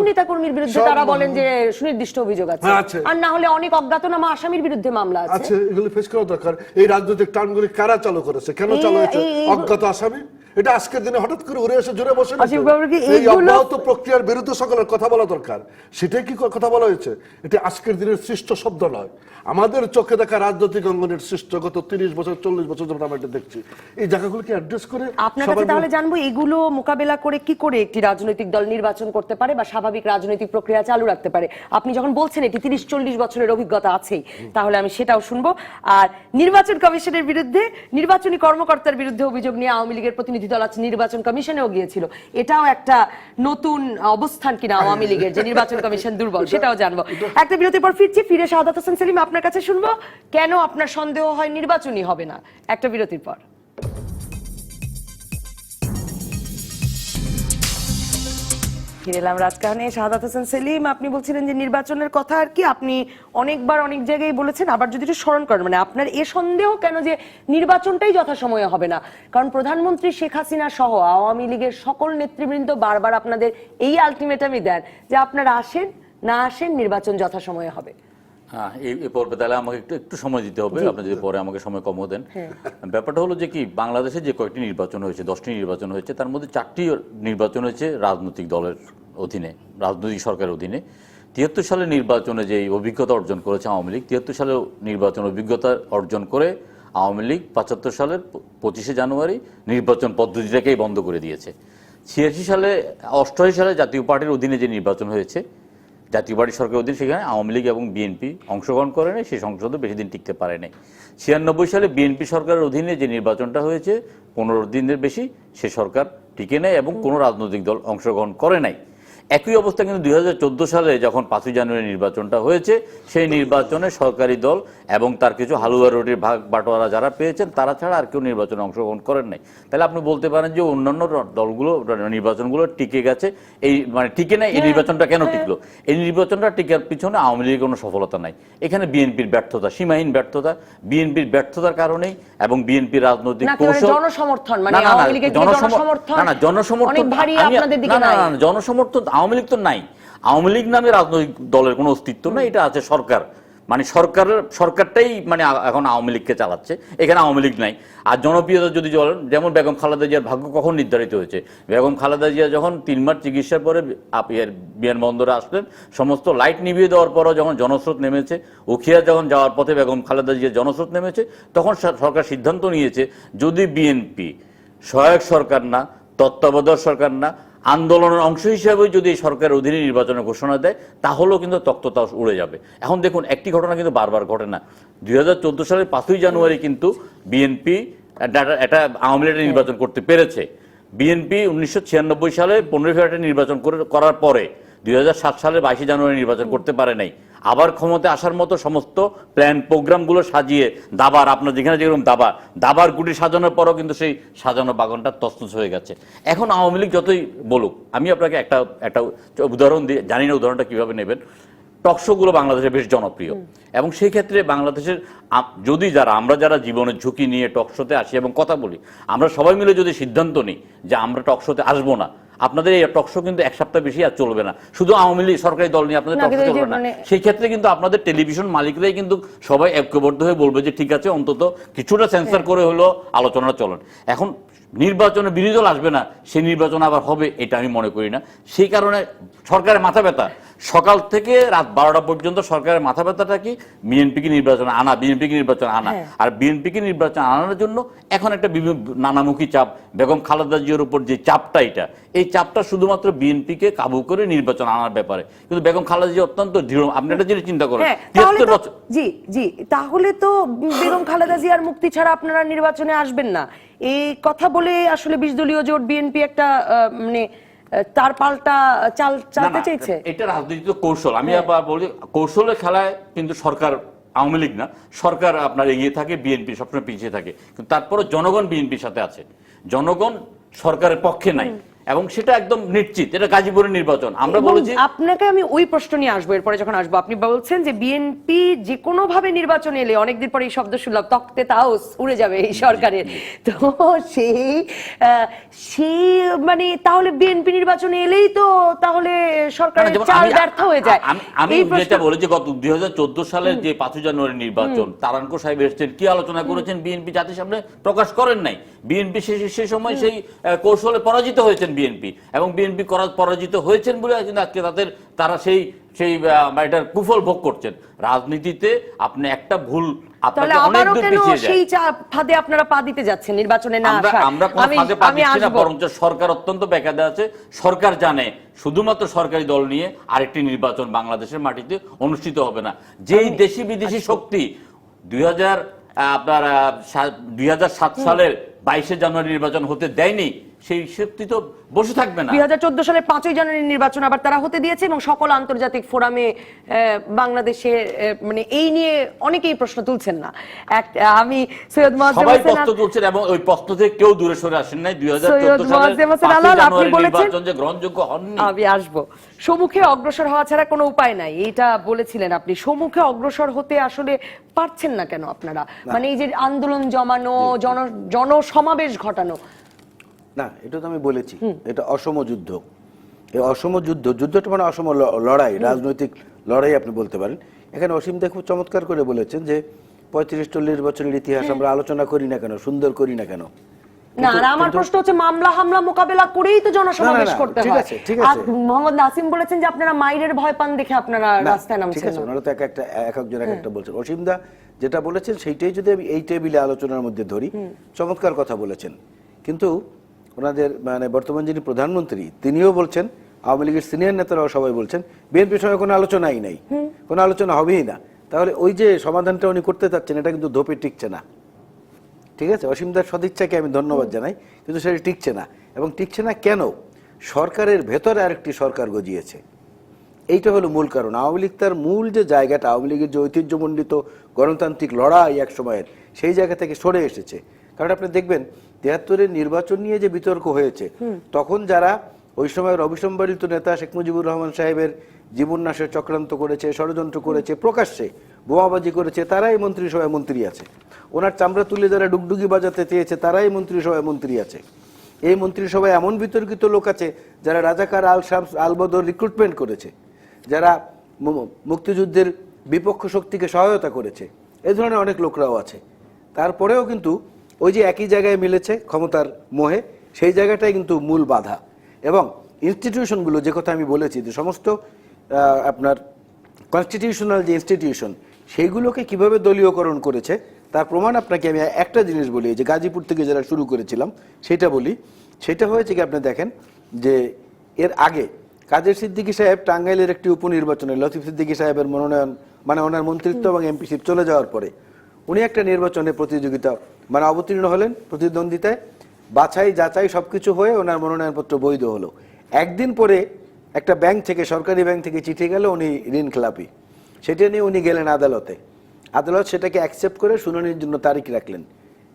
নেতাকর্মীর বিরুদ্ধে তারা বলেন যে সুনির্দিষ্ট অভিযোগ আছে, আর না হলে অনেক অজ্ঞাতনামা আসামির বিরুদ্ধে মামলা আছে। এগুলো ফেস করা দরকার। এই রাজনৈতিক টার্মগুলি কারা চালু করেছে, কেন চালু হয়েছে? অজ্ঞাত আসামি। এটা আজকের দিনে হঠাৎ করে উড়ে এসে জোরে বসে এই অব্যাহত প্রক্রিয়ার বিরুদ্ধে সকলের কথা বলা দরকার। সেটাই কি কথা বলা হয়েছে? এটা আজকের দিনের সৃষ্ট শব্দ নয়, আমাদের চোখে দেখা রাজনৈতিক অঙ্গনের সৃষ্ট গত 30 বছর 40 বছর যেমন আমরা এটা দেখছি। এই জায়গাগুলোকে অ্যাড্রেস করে আপনার কাছে তাহলে জানবো, এগুলো মোকাবেলা করে কি করে একটি রাজনৈতিক দল নির্বাচন করতে পারে বা স্বাভাবিক রাজনৈতিক প্রক্রিয়া চালু রাখতে পারে? আপনি যখন বলছেন এটি 30-40 বছরের অভিজ্ঞতা আছেই, তাহলে আমি সেটাও শুনবো। আর নির্বাচন কমিশনের বিরুদ্ধে, নির্বাচনী কর্মকর্তার বিরুদ্ধে অভিযোগ নিয়ে আওয়ামী লীগের প্রতিনিধি দল আছে নির্বাচন কমিশনেও গিয়েছিল, এটাও একটা নতুন অবস্থান কিনা আওয়ামী লীগের, যে নির্বাচন কমিশন দুর্বল, সেটাও জানবো। একটা বিরতির পর ফিরে শাহাদাত হোসেন সেলিম আপনার কাছে শুনবো, কেন আপনার সন্দেহ হয় নির্বাচনই হবে না? একটা বিরতির পর। ফিরে এলাম রাজকাহনে। শাহাদাত হোসেন সেলিম, আপনি বলছিলেন যে নির্বাচনের কথা আর কি আপনি অনেকবার অনেক জায়গায় বলেছেন, আবার যদি একটু স্মরণ করেন, মানে আপনার এ সন্দেহ কেন যে নির্বাচনটাই যথাসময়ে হবে না? কারণ প্রধানমন্ত্রী শেখ হাসিনা সহ আওয়ামী লীগের সকল নেতৃবৃন্দ বারবার আপনাদের এই আলটিমেটামই দেন যে আপনারা আসেন না আসেন নির্বাচন যথাসময়ে হবে। হ্যাঁ, এই পর্বে তাহলে আমাকে একটু সময় দিতে হবে, আপনি যদি পরে আমাকে সময় কমও দেন। ব্যাপারটা হলো যে কি, বাংলাদেশে যে কয়েকটি নির্বাচন হয়েছে, 10টি নির্বাচন হয়েছে, তার মধ্যে 4টি নির্বাচন হয়েছে রাজনৈতিক দলের অধীনে, রাজনৈতিক সরকারের অধীনে। 73 সালে নির্বাচনে যে অভিজ্ঞতা অর্জন করেছে আওয়ামী লীগ, 73 সালে নির্বাচন অভিজ্ঞতা অর্জন করে আওয়ামী লীগ 75 সালের 25শে জানুয়ারি নির্বাচন পদ্ধতিটাকেই বন্ধ করে দিয়েছে। 86 সালে 88 সালে জাতীয় পার্টির অধীনে যে নির্বাচন হয়েছে, জাতীয় পার্টি সরকারের অধীনে, সেখানে আওয়ামী লীগ এবং বিএনপি অংশগ্রহণ করে নাই, সেই সংসদে বেশি দিন টিকতে পারে নাই। 96 সালে বিএনপি সরকারের অধীনে যে নির্বাচনটা হয়েছে 15 দিনের বেশি, সে সরকার টিকে নেয় এবং কোনো রাজনৈতিক দল অংশগ্রহণ করে নাই। একই অবস্থা কিন্তু 2014 সালে যখন 5ই জানুয়ারি নির্বাচনটা হয়েছে, সেই নির্বাচনে সরকারি দল এবং তার কিছু হালুয়া রুটির ভাগ বাটোয়ারা যারা পেয়েছেন তারা ছাড়া আর কেউ নির্বাচনে অংশগ্রহণ করেন নাই। তাহলে আপনি বলতে পারেন যে অন্যান্য দলগুলো নির্বাচনগুলো টিকে গেছে, এই মানে টিকে নেই। এই নির্বাচনটা কেন টিকলো? এই নির্বাচনটা টিকার পিছনে আওয়ামী লীগের কোনো সফলতা নাই, এখানে বিএনপির ব্যর্থতা, সীমাহীন ব্যর্থতা। বিএনপির ব্যর্থতার কারণেই এবং বিএনপির রাজনৈতিক কৌশল, জনসমর্থন, মানে আওয়ামী লীগের জনসমর্থন, না জনসমর্থন অনেক ভারী আপনাদের দিকে নাই। না, জনসমর্থন আওয়ামী লীগ তো নাই। আওয়ামী লীগ নামে রাজনৈতিক দলের কোনো অস্তিত্ব নাই, এটা আছে সরকার, মানে সরকারটাই মানে এখন আওয়ামী লীগকে চালাচ্ছে, এখানে আওয়ামী লীগ নাই। আর জনপ্রিয়তা যদি বলেন, যেমন বেগম খালেদা জিয়ার ভাগ্য কখন নির্ধারিত হয়েছে? বেগম খালেদা জিয়া যখন 3 মাস চিকিৎসার পরে বিমানবন্দরে আসলেন, সমস্ত লাইট নিভিয়ে দেওয়ার পরও যখন জনস্রোত নেমেছে, উখিয়া যখন যাওয়ার পথে বেগম খালেদা জিয়ার জনস্রোত নেমেছে, তখন সরকার সিদ্ধান্ত নিয়েছে যদি বিএনপি সহায়ক সরকার না, তত্ত্বাবধায়ক সরকার না, আন্দোলনের অংশ হিসেবে যদি এই সরকারের অধীনে নির্বাচনের ঘোষণা দেয়, তাহলেও কিন্তু তক্ততাস উড়ে যাবে। এখন দেখুন, একটি ঘটনা কিন্তু বারবার ঘটে না। 2014 সালের 5ই জানুয়ারি কিন্তু বিএনপি একটা আওয়ামী লীগ নির্বাচন করতে পেরেছে। বিএনপি 1996 সালে 15 ফেব্রুয়ারি নির্বাচন করার পরে 2007 সালে 22 জানুয়ারি নির্বাচন করতে পারে নাই। আবার ক্ষমতা আসার মতো সমস্ত প্ল্যান প্রোগ্রামগুলো সাজিয়ে দাবার, আপনার যেখানে যেরকম দাবার গুটি সাজানোর পরও কিন্তু সেই সাজানো বাগানটা তছনছ হয়ে গেছে। এখন আওয়ামী লীগ যতই বলুক, আমি আপনাকে একটা উদাহরণ দিয়ে, জানি না উদাহরণটা কিভাবে নেবেন। টকশোগুলো বাংলাদেশে বেশ জনপ্রিয় এবং সেই ক্ষেত্রে বাংলাদেশের যদি আমরা যারা জীবনের ঝুঁকি নিয়ে টকশোতে আসি এবং কথা বলি, আমরা সবাই মিলে যদি সিদ্ধান্ত নিই যে আমরা টকশোতে আসবো না, আপনাদের এই টকশো কিন্তু 1 সপ্তাহ বেশি আর চলবে না। শুধু আওয়ামী লীগ সরকারি দল নিয়ে আপনাদের টকশো চলবে না। সেই ক্ষেত্রে কিন্তু আপনাদের টেলিভিশন মালিকরাই কিন্তু সবাই ঐক্যবদ্ধ হয়ে বলবে যে ঠিক আছে, অন্তত কিছুটা সেন্সর করে হলো আলোচনা চলেন। এখন নির্বাচনে বিরোধী দল আসবে না, সেই নির্বাচন আবার হবে, এটা আমি মনে করি না। সেই কারণে সরকারের মাথা ব্যথা, সকাল থেকে রাত 12টা পর্যন্ত সরকারের মাথা ব্যথাটা কি? বিএনপিকে নির্বাচন আনা, বিএনপিকে নির্বাচন আনা। আর বিএনপিকে নির্বাচন আনার জন্য এখন একটা নানামুখী চাপ, বেগম খালেদা জিয়ার উপর যে চাপটা, এই চাপটা শুধুমাত্র বিএনপিকে কাবু করে নির্বাচন আনার ব্যাপারে। কিন্তু বেগম খালেদা জিয়া অত্যন্ত দৃঢ়। আপনি একটা জিনিস চিন্তা করেন, 73 বছর। জি, তাহলে তো বেগম খালেদা জিয়ার মুক্তি ছাড়া আপনারা নির্বাচনে আসবেন না, এই কথা বলে আসলে 20 দলীয় জোট বিএনপি একটা মানে তার পাল্টা চালতে চাইছে। এটা রাজনীতির কৌশল। আমি আবার বলি, কৌশলের খেলায় কিন্তু সরকার, আওয়ামী লীগ না, সরকার আপনার এগিয়ে থাকে, বিএনপি সবসময় পিছিয়ে থাকে। কিন্তু তারপরে জনগণ বিএনপির সাথে আছে, জনগণ সরকারের পক্ষে নাই, এবং সেটা একদম নিশ্চিত। এটা গাজীপুরের নির্বাচন, আমরা বলেছি। আপনাকে আমি ওই প্রশ্ন নিয়ে আসবো, এরপরে যখন আসবো। আপনি বলছেন যে বিএনপি যে কোনো ভাবে নির্বাচন এলে, অনেকদিন পরে এই শব্দ শুনলাম, তক্তে তাউস উড়ে যাবে এই সরকারের, তো সেই মানে তাহলে বিএনপি নির্বাচনে এলেই তো তাহলে সরকারের চাল ব্যর্থ হয়ে যায়। আমি যেটা বলি যে গত 2014 সালের যে 5ই জানুয়ারি নির্বাচন, তারানকো সাহেব এসেছেন, কি আলোচনা করেছেন বিএনপি জাতির সামনে প্রকাশ করেন নাই। বিএনপি সেই সময় সেই কৌশলে পরাজিত হয়েছেন বিএনপি, এবং বিএনপি পরাজিত হয়েছেন বলে কিন্তু আজকে তারা সেই এটার কুফল ভোগ করছেন। রাজনীতিতে আপনি একটা ভুল আপনাকে অনেক দূর পিছিয়ে যায়। সেই ফাঁদে আপনারা পা দিতে যাচ্ছেন নির্বাচনে না আসা। আমরা কোনো ফাঁদে পা দিচ্ছি না, বরঞ্চ সরকার অত্যন্ত বেকায়দা আছে। সরকার জানে শুধুমাত্র সরকারি দল নিয়ে আরেকটি নির্বাচন বাংলাদেশের মাটিতে অনুষ্ঠিত হবে না। যেই দেশি বিদেশি শক্তি 2007 সালের 22শে জানুয়ারি নির্বাচন হতে দেয়নি, সেই শক্তি তো বসে থাকবে না। 2014 সালের 5ই জানুয়ারি নির্বাচন আবার তারা হতে দিয়েছে এবং সকল আন্তর্জাতিক ফোরামে বাংলাদেশে মানে এই নিয়ে অনেকেই প্রশ্ন তুলছেন না। আমি সৈয়দ মুয়াজ্জেম সবাই হোসেন প্রশ্ন তুলছেন এবং ওই প্রশ্ন থেকে কেউ দূরে সরে আসেন নাই। 2014 সৈয়দ মুয়াজ্জেম হোসেন সালের আলাল, 5ই আপনি জানুয়ারি বলেছেন নির্বাচন যে গ্রহণযোগ্য হয়নি। আমি আসবো, সম্মুখে অগ্রসর হওয়া ছাড়া কোনো উপায় নাই, এটা বলেছিলেন আপনি। সম্মুখে অগ্রসর হতে আসলে পারছেন না কেন আপনারা? মানে এই যে আন্দোলন জমানো, জনসমাবেশ ঘটানো। না, এটা তো আমি বলেছি, এটা অসম যুদ্ধ। এই অসম যুদ্ধটা মানে অসম লড়াই, রাজনৈতিক লড়াই আপনি বলতে পারেন। এখানে অসীম দা খুব চমৎকার করে বলেছেন যে 35-40 বছরের ইতিহাস আমরা আলোচনা করি না কেন, সুন্দর করি না কেন। না, আর আমার প্রশ্ন হচ্ছে মামলা হামলা মোকাবেলা করেই তো জনসমাবেশ করতে ঠিক হয়। আছে, ঠিক আর আছে। মোহাম্মদ নাসিম বলেছেন যে আপনারা মাইরের ভয় পান দেখে আপনারা রাস্তায় ঠিক নামছেন আছে, না। ওনারা তো এক একজন এক একটা বলছেন। অসীম দা যেটা বলেছেন সেইটাই যদি আমি এই টেবিলে আলোচনার মধ্যে ধরি, চমৎকার কথা বলেছেন। কিন্তু ওনাদের মানে বর্তমান যিনি প্রধানমন্ত্রী তিনিও বলছেন, আওয়ামী লীগের সিনিয়র নেতারাও সবাই বলছেন বিএনপির সঙ্গে কোনো আলোচনাই নাই, কোনো আলোচনা হবেই না। তাহলে ওই যে সমাধানটা উনি করতে চাচ্ছেন এটা কিন্তু ধোপে টিকছে না। ঠিক আছে, অসীমদার সদিচ্ছাকে আমি ধন্যবাদ জানাই, কিন্তু সেটা টিকছে না। এবং টিকছে না কেন? সরকারের ভেতরে আরেকটি সরকার গজিয়েছে, এইটা হলো মূল কারণ। আওয়ামী লীগ তার মূল যে জায়গাটা, আওয়ামী লীগের যে ঐতিহ্যমণ্ডিত গণতান্ত্রিক লড়াই এক সময়ের, সেই জায়গা থেকে সরে এসেছে। কারণ আপনি দেখবেন 73-এর নির্বাচন নিয়ে যে বিতর্ক হয়েছে, তখন যারা ওই সময়ের অবিসম্বাদিত নেতা শেখ মুজিবুর রহমান সাহেবের জীবননাশের চক্রান্ত করেছে, ষড়যন্ত্র করেছে, প্রকাশ্যে বোমাবাজি করেছে, তারাই মন্ত্রিসভায় মন্ত্রী আছে। ওনার চামড়া তুলে যারা ডুগডুগি বাজাতে চেয়েছে তারাই মন্ত্রিসভায় মন্ত্রী আছে। এই মন্ত্রিসভায় এমন বিতর্কিত লোক আছে যারা রাজাকার আল শামস আল বদর রিক্রুটমেন্ট করেছে, যারা মুক্তিযুদ্ধের বিপক্ষ শক্তিকে সহায়তা করেছে, এই ধরনের অনেক লোকরাও আছে। তারপরেও কিন্তু ওই যে একই জায়গায় মিলেছে ক্ষমতার মোহে, সেই জায়গাটাই কিন্তু মূল বাধা। এবং ইনস্টিটিউশনগুলো, যে কথা আমি বলেছি যে সমস্ত আপনার কনস্টিটিউশনাল যে ইনস্টিটিউশন, সেইগুলোকে কিভাবে দলীয়করণ করেছে তার প্রমাণ আপনাকে আমি একটা জিনিস বলি, যে গাজীপুর থেকে যারা শুরু করেছিলাম সেটা বলি। সেটা হয়েছে কি, আপনি দেখেন যে এর আগে কাদের সিদ্দিকী সাহেব টাঙ্গাইলের একটি উপনির্বাচনে লতিফ সিদ্দিকী সাহেবের মনোনয়ন মানে ওনার মন্ত্রিত্ব এবং এমপিশিপ চলে যাওয়ার পরে উনি একটা নির্বাচনে প্রতিযোগিতা মানে অবতীর্ণ হলেন, প্রতিদ্বন্দ্বিতায় বাছাই যাচাই সবকিছু হয়ে ওনার মনোনয়নপত্র বৈধ হলো। একদিন পরে একটা ব্যাংক থেকে, সরকারি ব্যাংক থেকে চিঠি গেল উনি ঋণ খেলাপি। সেটা নিয়ে উনি গেলেন আদালতে। আদালত সেটাকে অ্যাকসেপ্ট করে শুনানির জন্য তারিখ রাখলেন।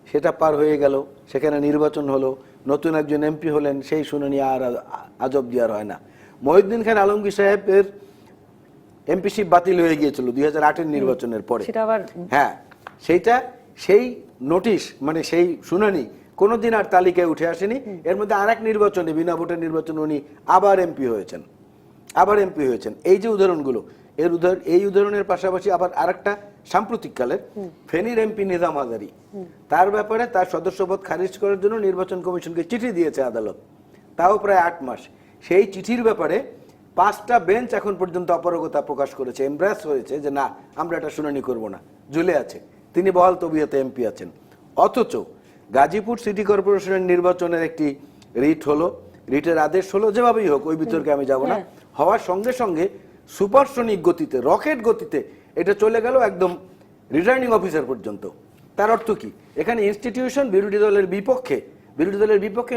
সেটা পার হয়ে গেল, সেখানে নির্বাচন হলো, নতুন একজন এমপি হলেন, সেই শুনানি আর আজব দিয়ার হয় না। মহিউদ্দিন খান আলমগীর সাহেবের এমপিশিপ বাতিল হয়ে গিয়েছিল 2008-এর নির্বাচনের পরে। হ্যাঁ, সেই নোটিশ মানে সেই শুনানি কোনোদিন আর তালিকায় উঠে আসেনি। এর মধ্যে আরেক নির্বাচনে, বিনা ভোটের নির্বাচনে উনি আবার এমপি হয়েছেন। এই যে উদাহরণগুলো, এই উদাহরণের পাশাপাশি আবার আরেকটা সাম্প্রতিককালের ফেনীর এমপি নিজাম হাজারী, তার ব্যাপারে তার সদস্যপদ খারিজ করার জন্য নির্বাচন কমিশনকে চিঠি দিয়েছে আদালত, তাও প্রায় 8 মাস। সেই চিঠির ব্যাপারে 5টা বেঞ্চ এখন পর্যন্ত অপারগতা প্রকাশ করেছে, এমব্রাস হয়েছে যে না, আমরা এটা শুনানি করব না, ঝুলে আছে। তিনি বহাল তবিয়তে এমপি আছেন। অথচ গাজীপুর সিটি কর্পোরেশনের নির্বাচনের একটি রিট হলো, রিটের আদেশ হলো, যেভাবেই হোক ওই বিতর্কে আমি যাব না, হওয়ার সঙ্গে সঙ্গে সুপারসনিক গতিতে, রকেট গতিতে এটা চলে গেল একদম রিটার্নিং অফিসার পর্যন্ত। তার অর্থ কি? এখানে ইনস্টিটিউশন বিরোধী দলের বিপক্ষে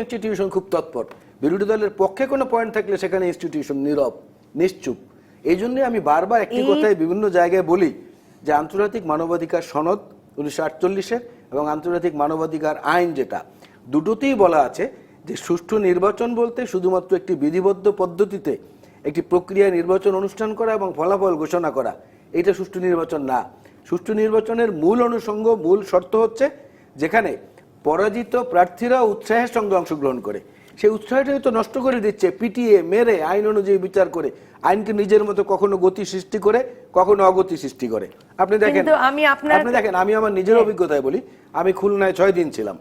ইনস্টিটিউশন খুব তৎপর, বিরোধী দলের পক্ষে কোনো পয়েন্ট থাকলে সেখানে ইনস্টিটিউশন নীরব, নিশ্চুপ। এই জন্য আমি বারবার একটি কথাই বিভিন্ন জায়গায় বলি যে আন্তর্জাতিক মানবাধিকার সনদ 1948-এর এবং আন্তর্জাতিক মানবাধিকার আইন, যেটা দুটোতেই বলা আছে যে সুষ্ঠু নির্বাচন বলতে শুধুমাত্র একটি বিধিবদ্ধ পদ্ধতিতে একটি প্রক্রিয়া নির্বাচন অনুষ্ঠান করা এবং ফলাফল ঘোষণা করা, এটা সুষ্ঠু নির্বাচন না। সুষ্ঠু নির্বাচনের মূল অনুষঙ্গ, মূল শর্ত হচ্ছে যেখানে পরাজিত প্রার্থীরা উৎসাহের সঙ্গে অংশগ্রহণ করে। সেই উৎসাহটাই তো নষ্ট করে দিচ্ছে, পিটিয়ে মেরে আইন অনুযায়ী বিচার করে, আইনকে নিজের মতো কখনো গতি সৃষ্টি করে, কখনো অগতি সৃষ্টি করে। আপনি দেখেন, আমি আমার নিজের অভিজ্ঞতায় বলি, আমি খুলনায় 6 দিন ছিলাম।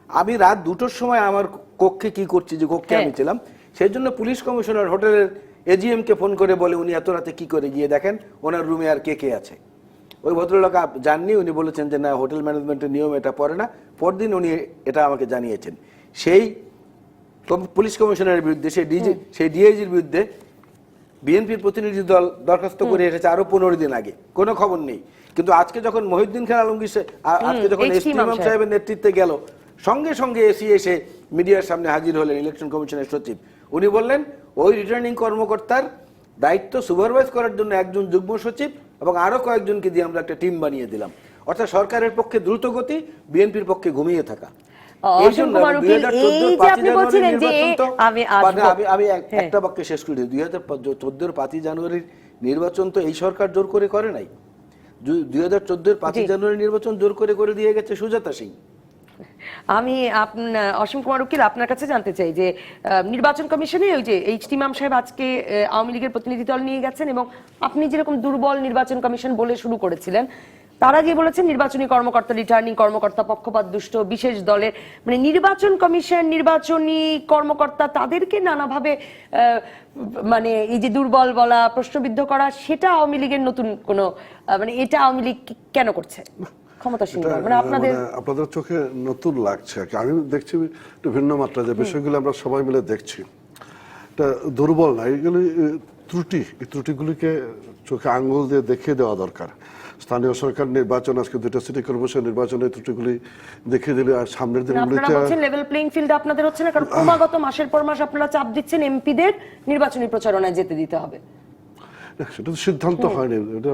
আমি রাত 2টোর সময় আমার কক্ষে কি করছি, যে কক্ষে আমি ছিলাম, সেই জন্য পুলিশ কমিশনার হোটেলের এজিএম কে ফোন করে বলে উনি এত রাতে কি করে, গিয়ে দেখেন ওনার রুমে আর কে কে আছে। ওই ভদ্রলোক জাননি, উনি বলেছেন যে না, হোটেল ম্যানেজমেন্টের নিয়ম এটা পড়ে না। পরদিন উনি এটা আমাকে জানিয়েছেন। সেই পুলিশ কমিশনারের বিরুদ্ধে, সেই ডিআইজির বিরুদ্ধে বিএনপির প্রতিনিধি দল দরখাস্ত করে এসেছে আরো 15 দিন আগে, কোনো খবর নেই। কিন্তু আজকে যখন মহিউদ্দিন খান আলমগীর, আজকে যখন এসপি ইমাম সাহেবের নেতৃত্বে গেল, সঙ্গে সঙ্গে এসি এসে মিডিয়ার সামনে হাজির হলেন ইলেকশন কমিশনের সচিব। উনি বললেন ওই রিটার্নিং কর্মকর্তার দায়িত্ব সুপারভাইজ করার জন্য একজন যুগ্ম সচিব এবং আরো কয়েকজনকে দিয়ে আমরা একটা টিম বানিয়ে দিলাম। অর্থাৎ সরকারের পক্ষে দ্রুত গতি, বিএনপির পক্ষে ঘুমিয়ে থাকা। অসীম কুমার উকিল, এই যে আপনি বলছিলেন যে আমি একটা বাক্যে শেষ করে দিই, 2014 5 জানুয়ারির নির্বাচন তো এই সরকার জোর করে করে নাই। 2014 5 জানুয়ারি নির্বাচন জোর করে করে দিয়ে গেছে সুজাতা সিং। আমি অসীম কুমার উকিল আপনার কাছে জানতে চাই যে নির্বাচন কমিশনে ওই যে এইচটি ইমাম সাহেব আজকে আওয়ামী লীগের প্রতিনিধি দল নিয়ে গেছেন এবং আপনি যেরকম দুর্বল নির্বাচন কমিশন বলে শুরু করেছিলেন, তারা গিয়ে বলেছেন নির্বাচনী কর্মকর্তা, রিটার্নিং কর্মকর্তা পক্ষপাত দুষ্ট, বিশেষ দলের মানে নির্বাচন কমিশন, নির্বাচনী কর্মকর্তা তাদেরকে নানাভাবে মানে এই যে দুর্বল বলা, প্রশ্নবিদ্ধ করা, সেটা আওয়ামী লীগের নতুন কোনো মানে এটা আওয়ামী লীগ কেন করছে? ক্ষমতাসীন দল মানে আপনাদের চোখে নতুন লাগছে। আমি দেখছি একটু ভিন্ন মাত্রা যে বিষয়গুলো আমরা সবাই মিলে দেখছি, এটা দুর্বল না, এগুলি ত্রুটি। এই ত্রুটিগুলিকে চোখে আঙ্গুল দিয়ে দেখিয়ে দেওয়া দরকার। স্থানীয় সরকার নির্বাচন, আজকে 2টা সিটি কর্পোরেশন নির্বাচনের ত্রুটিগুলি দেখিয়ে দিলে আর সামনের দিনগুলিতে লেভেল প্লেইং ফিল্ড আপনাদের হচ্ছে না, কারণ ক্রমাগত মাসের পর মাস আপনারা চাপ দিচ্ছেন এমপিদের নির্বাচনী প্রচারণায় যেতে দিতে হবে। সেটা তো সিদ্ধান্ত হয়নি, এটা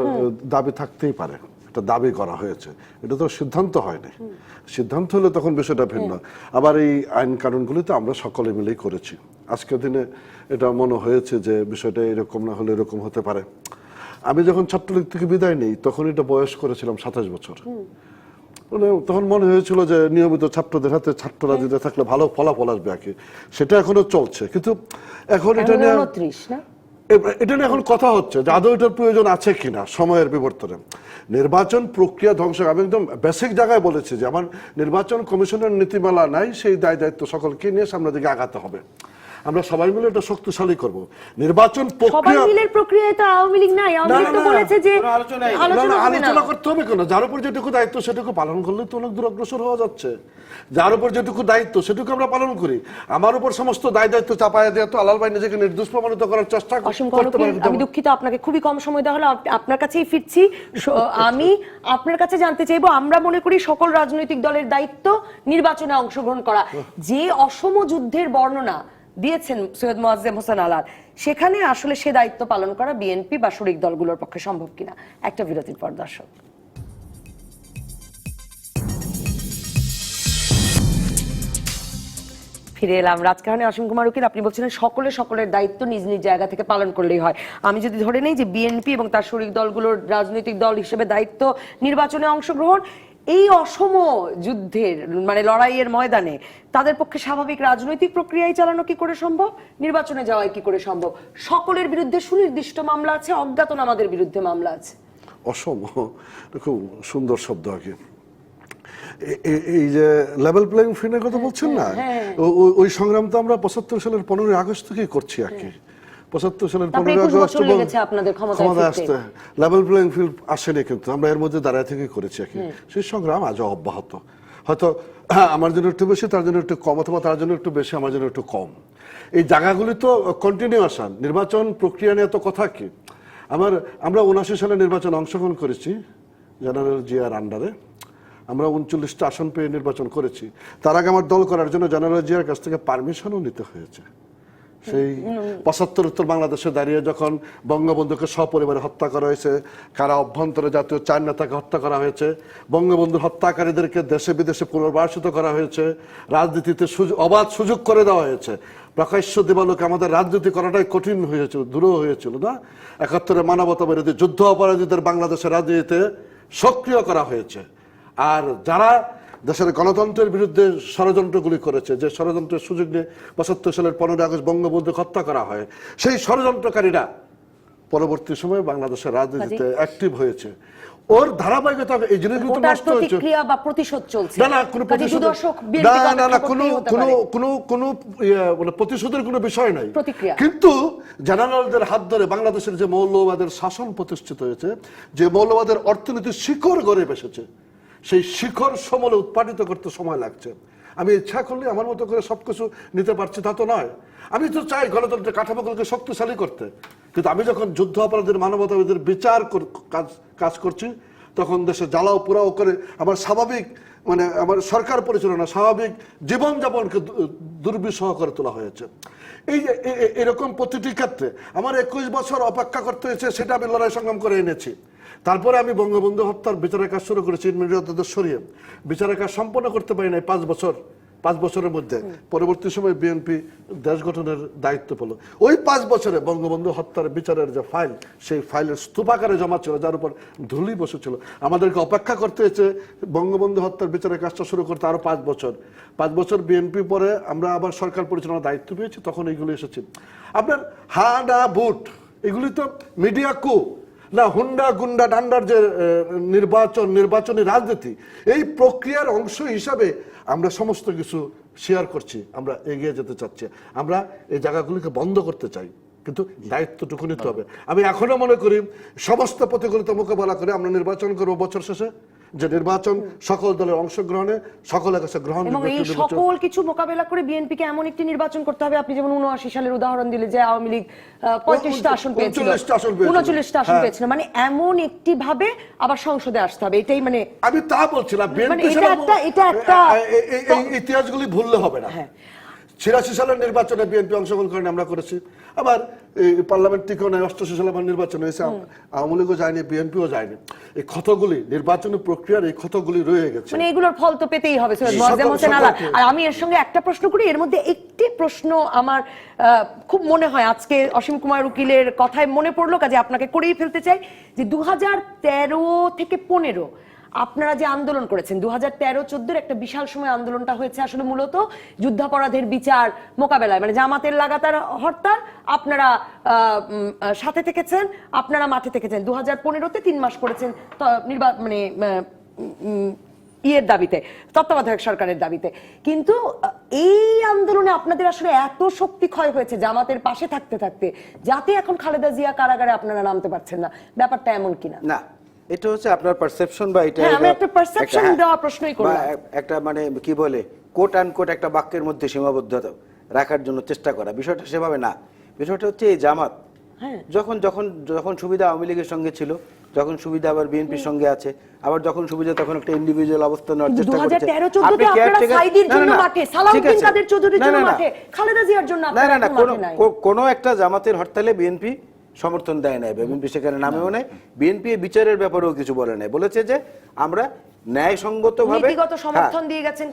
দাবি থাকতেই পারে, এটা দাবি করা হয়েছে, এটা তো সিদ্ধান্ত হয়নি। সিদ্ধান্ত হলে তখন বিষয়টা ভিন্ন। আবার এই আইন কানুনগুলি তো আমরা সকলে মিলেই করেছি। আজকের দিনে এটা মনে হয়েছে যে বিষয়টা এরকম না হলে এরকম হতে পারে। আমি যখন ছাত্রলীগ থেকে বিদায় নিই তখন এটা বয়স করেছিলাম 27 বছর। মানে তখন মনে হয়েছিল যে নিয়মিত ছাত্রদের হাতে ছাত্র রাজনীতি থাকলে ভালো ফলাফল আসবে আর কি। সেটা এখনো চলছে, কিন্তু এখন এটা নিয়ে এখন কথা হচ্ছে যে আদৌ এটার প্রয়োজন আছে কিনা সময়ের বিবর্তনে। নির্বাচন প্রক্রিয়া ধ্বংস, আমি একদম বেসিক জায়গায় বলেছি যে আমার নির্বাচন কমিশনের নীতিমালা নাই, সেই দায় দায়িত্ব সকলকে নিয়ে সামনের দিকে আগাতে হবে। আমরা সবাই মিলে এটা শক্তিশালী করব। নির্বাচন প্রক্রিয়া তো আওয়ামী লীগ নাই, আওয়ামী লীগ তো বলেছে যে আলোচনা করতে হবে কেন? যার উপর যেটুকু দায়িত্ব সেটুকু পালন করলে তো অনেক দূর অগ্রসর হওয়া যাচ্ছে। যার উপর যেটুকু দায়িত্ব সেটুকু আমরা পালন করি। আমার উপর সমস্ত দায় দায়িত্ব চাপায় দেওয়া তো আলাল ভাই নিজেকে নির্দোষ প্রমাণিত করার চেষ্টা করতে পারে। আমি দুঃখিত, আপনাকে খুবই কম সময় দেওয়া হলো, আপনার কাছেই ফিরছি। আমি আপনার কাছে জানতে চাইবো, আমরা মনে করি সকল রাজনৈতিক দলের দায়িত্ব নির্বাচনে অংশগ্রহণ করা। যে অসম যুদ্ধের বর্ণনা দিয়েছেন সৈয়দ মোয়াজ্জেম হোসেন আলাল, সেখানে আসলে সে দায়িত্ব পালন করা বিএনপি বা শরিক দলগুলোর পক্ষে সম্ভব কিনা? একটা বিরতির পর দর্শক ফিরে এলাম। রাজকাহনে অসীম কুমার উকিল, আপনি বলছিলেন সকলের দায়িত্ব নিজ নিজ জায়গা থেকে পালন করলেই হয়। আমি যদি ধরে নেই যে বিএনপি এবং তার শরিক দলগুলোর রাজনৈতিক দল হিসেবে দায়িত্ব নির্বাচনে অংশগ্রহণ, এই অসম যুদ্ধের মানে লড়াইয়ের ময়দানে তাদের পক্ষে স্বাভাবিক রাজনৈতিক প্রক্রিয়ায় চালানো কি করে সম্ভব, নির্বাচনে যাওয়াই কি করে সম্ভব? সকলের বিরুদ্ধে সুনির্দিষ্ট মামলা আছে, অজ্ঞাতনামাদের বিরুদ্ধে মামলা আছে। অসম খুব সুন্দর শব্দ আর কি। এই যে লেভেল প্লেইং ফিল্ডের কথা বলছেন না, ওই সংগ্রাম তো আমরা 75 সালের 15 আগস্ট থেকেই করছি আর কি। 75 সালের 15 আগস্ট ক্ষমতা আসতে লেভেল প্লেইং ফিল্ড আসেনি, কিন্তু আমরা এর মধ্যে দাঁড়ায় থেকে করেছি আর কি। সেই সংগ্রাম আজও অব্যাহত। হয়তো আমার জন্য একটু বেশি, তার জন্য একটু কম, অথবা তার জন্য একটু বেশি, আমার জন্য একটু কম। এই জায়গাগুলি তো কন্টিনিউয়াসন। নির্বাচন প্রক্রিয়া নিয়ে তো কথা কি। আমরা 79 সালে নির্বাচন অংশগ্রহণ করেছি জেনারেল জিয়ার আন্ডারে। আমরা 39টা আসন পেয়ে নির্বাচন করেছি। তার আগে আমার দল করার জন্য জেনারেল জিয়ার কাছ থেকে পারমিশনও নিতে হয়েছে। সেই 75 উত্তর বাংলাদেশে দাঁড়িয়ে যখন বঙ্গবন্ধুকে সপরিবারে হত্যা করা হয়েছে, কারা অভ্যন্তরে জাতীয় 4 নেতাকে হত্যা করা হয়েছে, বঙ্গবন্ধুর হত্যাকারীদেরকে দেশে বিদেশে পুনর্বাসিত করা হয়েছে, রাজনীতিতে অবাধ সুযোগ করে দেওয়া হয়েছে, প্রকাশ্য দিবালোকে আমাদের রাজনীতি করাটাই কঠিন হয়েছিল, দূরও হয়েছিল না। 71-এ মানবতা বিরোধী যুদ্ধ অপরাধীদের বাংলাদেশের রাজনীতিতে সক্রিয় করা হয়েছে। আর যারা দেশের গণতন্ত্রের বিরুদ্ধে ষড়যন্ত্রগুলি করেছে, যে ষড়যন্ত্রের সুযোগ নিয়ে 75 সালের 15 আগস্ট বঙ্গবন্ধু হত্যা করা হয়, সেই ষড়যন্ত্রকারীরা পরবর্তী সময়ে বাংলাদেশের রাজনীতিতে অ্যাক্টিভ হয়েছে। ওর ধারাবাহিকতা এই জিনিসগুলো তো নষ্ট হয়েছে। প্রতিক্রিয়া বা প্রতিশোধ চলছে না, না কোনো প্রতিশোধ কোনো প্রতিশোধের কোনো বিষয় নাই। কিন্তু জেনারেলদের হাত ধরে বাংলাদেশের যে মৌলবাদের শাসন প্রতিষ্ঠিত হয়েছে, যে মৌলবাদের অর্থনীতির শিকড় গড়ে বসেছে, সেই শিখর সমলে উৎপাদিত করতে সময় লাগছে। আমি ইচ্ছা করলে আমার মতো করে সবকিছু নিতে পারছি তা তো নয়। আমি তো চাই গণতন্ত্রের কাঠামোগুলোকে শক্তিশালী করতে, কিন্তু আমি যখন যুদ্ধ অপরাধীর মানবতাবাদের বিচার কাজ করছি, তখন দেশে জ্বালাও পোড়াও করে আমার স্বাভাবিক মানে আমার সরকার পরিচালনা, স্বাভাবিক জীবনযাপনকে দুর্বিষহ করে তোলা হয়েছে। এই যে এরকম প্রতিটি ক্ষেত্রে আমার 21 বছর অপেক্ষা করতে হয়েছে, সেটা আমি লড়াই সংগ্রাম করে এনেছি। তারপরে আমি বঙ্গবন্ধু হত্যার বিচারের কাজ শুরু করেছি, ইনমিডিয়েটদের সরিয়ে বিচারের কাজ সম্পন্ন করতে পারি নাই 5 বছরের মধ্যে। পরবর্তী সময় বিএনপি দেশ গঠনের দায়িত্ব পেল। ওই 5 বছরে বঙ্গবন্ধু হত্যার বিচারের যে ফাইল, সেই ফাইলের স্তূপাকারে জমা ছিল, যার উপর ধুলি বসেছিল। আমাদেরকে অপেক্ষা করতে হয়েছে বঙ্গবন্ধু হত্যার বিচারের কাজটা শুরু করতে আরো 5 বছর। 5 বছর বিএনপি পরে আমরা আবার সরকার পরিচালনার দায়িত্ব পেয়েছি, তখন এইগুলো এসেছে। আপনার হা না বুট, এগুলি তো মিডিয়া কু না, হুন্ডা গুন্ডা ডান্ডার যে নির্বাচনী রাজনীতি, এই প্রক্রিয়ার অংশ হিসাবে আমরা সমস্ত কিছু শেয়ার করছি, আমরা এগিয়ে যেতে চাচ্ছি, আমরা এই জায়গাগুলিকে বন্ধ করতে চাই, কিন্তু দায়িত্বটুকু নিতে হবে। আমি এখনো মনে করি সমস্ত প্রতিকূলতা মোকাবেলা করে আমরা নির্বাচন করবো বছর শেষে, যে নির্বাচন সকল দলের অংশগ্রহণে সকলের কাছে গ্রহণ। এবং এই সকল কিছু মোকাবেলা করে বিএনপিকে এমন একটি নির্বাচন করতে হবে, আপনি যেমন 79 সালের উদাহরণ দিলে যে আওয়ামী লীগ 35টা আসন পেয়েছিল, 39টা আসন পেয়েছিল, মানে এমন একটি ভাবে আবার সংসদে আসতে হবে, এটাই মানে আমি তা বলছিলাম। মানে এটা একটা এই ইতিহাসগুলি ভুললে হবে না। 86 সালের নির্বাচনে বিএনপি অংশগ্রহণ করেন, আমরা করেছি। আবার পার্লামেন্ট টিকেও নাই, 88 সালে আবার নির্বাচন হয়েছে, আওয়ামী লীগও যায়নি, বিএনপিও যায়নি। এই ক্ষতগুলি নির্বাচনী প্রক্রিয়ার এই ক্ষতগুলি রয়ে গেছে, মানে এগুলোর ফল তো পেতেই হবে সৈয়দ মোয়াজ্জেম হোসেন আলা। আর আমি এর সঙ্গে একটা প্রশ্ন করি, এর মধ্যে একটি প্রশ্ন আমার খুব মনে হয় আজকে অসীম কুমার উকিলের কথায় মনে পড়লো, কাজে আপনাকে করেই ফেলতে চাই, যে 2013 থেকে 15 আপনারা যে আন্দোলন করেছেন, 2013-14 একটা বিশাল সময় আন্দোলনটা হয়েছে আসলে মূলত যুদ্ধাপরাধের বিচার মোকাবেলায়, মানে জামাতের লাগাতার হরতাল, আপনারা সাথে থেকেছেন, আপনারা মাঠে থেকেছেন। 2015-তে 3 মাস করেছেন মানে ইয়ের দাবিতে, তত্ত্বাবধায়ক সরকারের দাবিতে। কিন্তু এই আন্দোলনে আপনাদের আসলে এত শক্তি ক্ষয় হয়েছে জামাতের পাশে থাকতে থাকতে, যাতে এখন খালেদা জিয়া কারাগারে আপনারা নামতে পারছেন না, ব্যাপারটা এমন কিনা? না, এটা হচ্ছে আপনার পারসেপশন, বা এটা আমি একটা পারসেপশন দেওয়া প্রশ্নই করলাম, একটা মানে কি বলে কোট আন কোট একটা বাক্যের মধ্যে সীমাবদ্ধতা রাখার জন্য চেষ্টা করা। বিষয়টা সেভাবে না। বিষয়টা হচ্ছে এই জামাত যখন যখন যখন সুবিধা আওয়ামী লীগের সঙ্গে ছিল, যখন সুবিধা আবার বিএনপির সঙ্গে আছে, আবার যখন সুবিধা তখন একটা ইন্ডিভিজুয়াল অবস্থান নেওয়ার চেষ্টা করছে। 2013-14 আপনারা সাইদির জন্য মাঠে, সালাউদ্দিন কাদের চৌধুরীর জন্য মাঠে, খালেদা জিয়ার জন্য আপনারা মাঠে নাই। কোনো একটা জামাতের হরতালে বিএনপি সমর্থন দেয় নাই, বিএনপি সেখানে নামেও নেই। বিএনপি বিচারের ব্যাপারেও কিছু বলে নাই, বলেছে যে আমরা ন্যায়সঙ্গতভাবে নীতিগত সমর্থন দিয়ে গেছেন,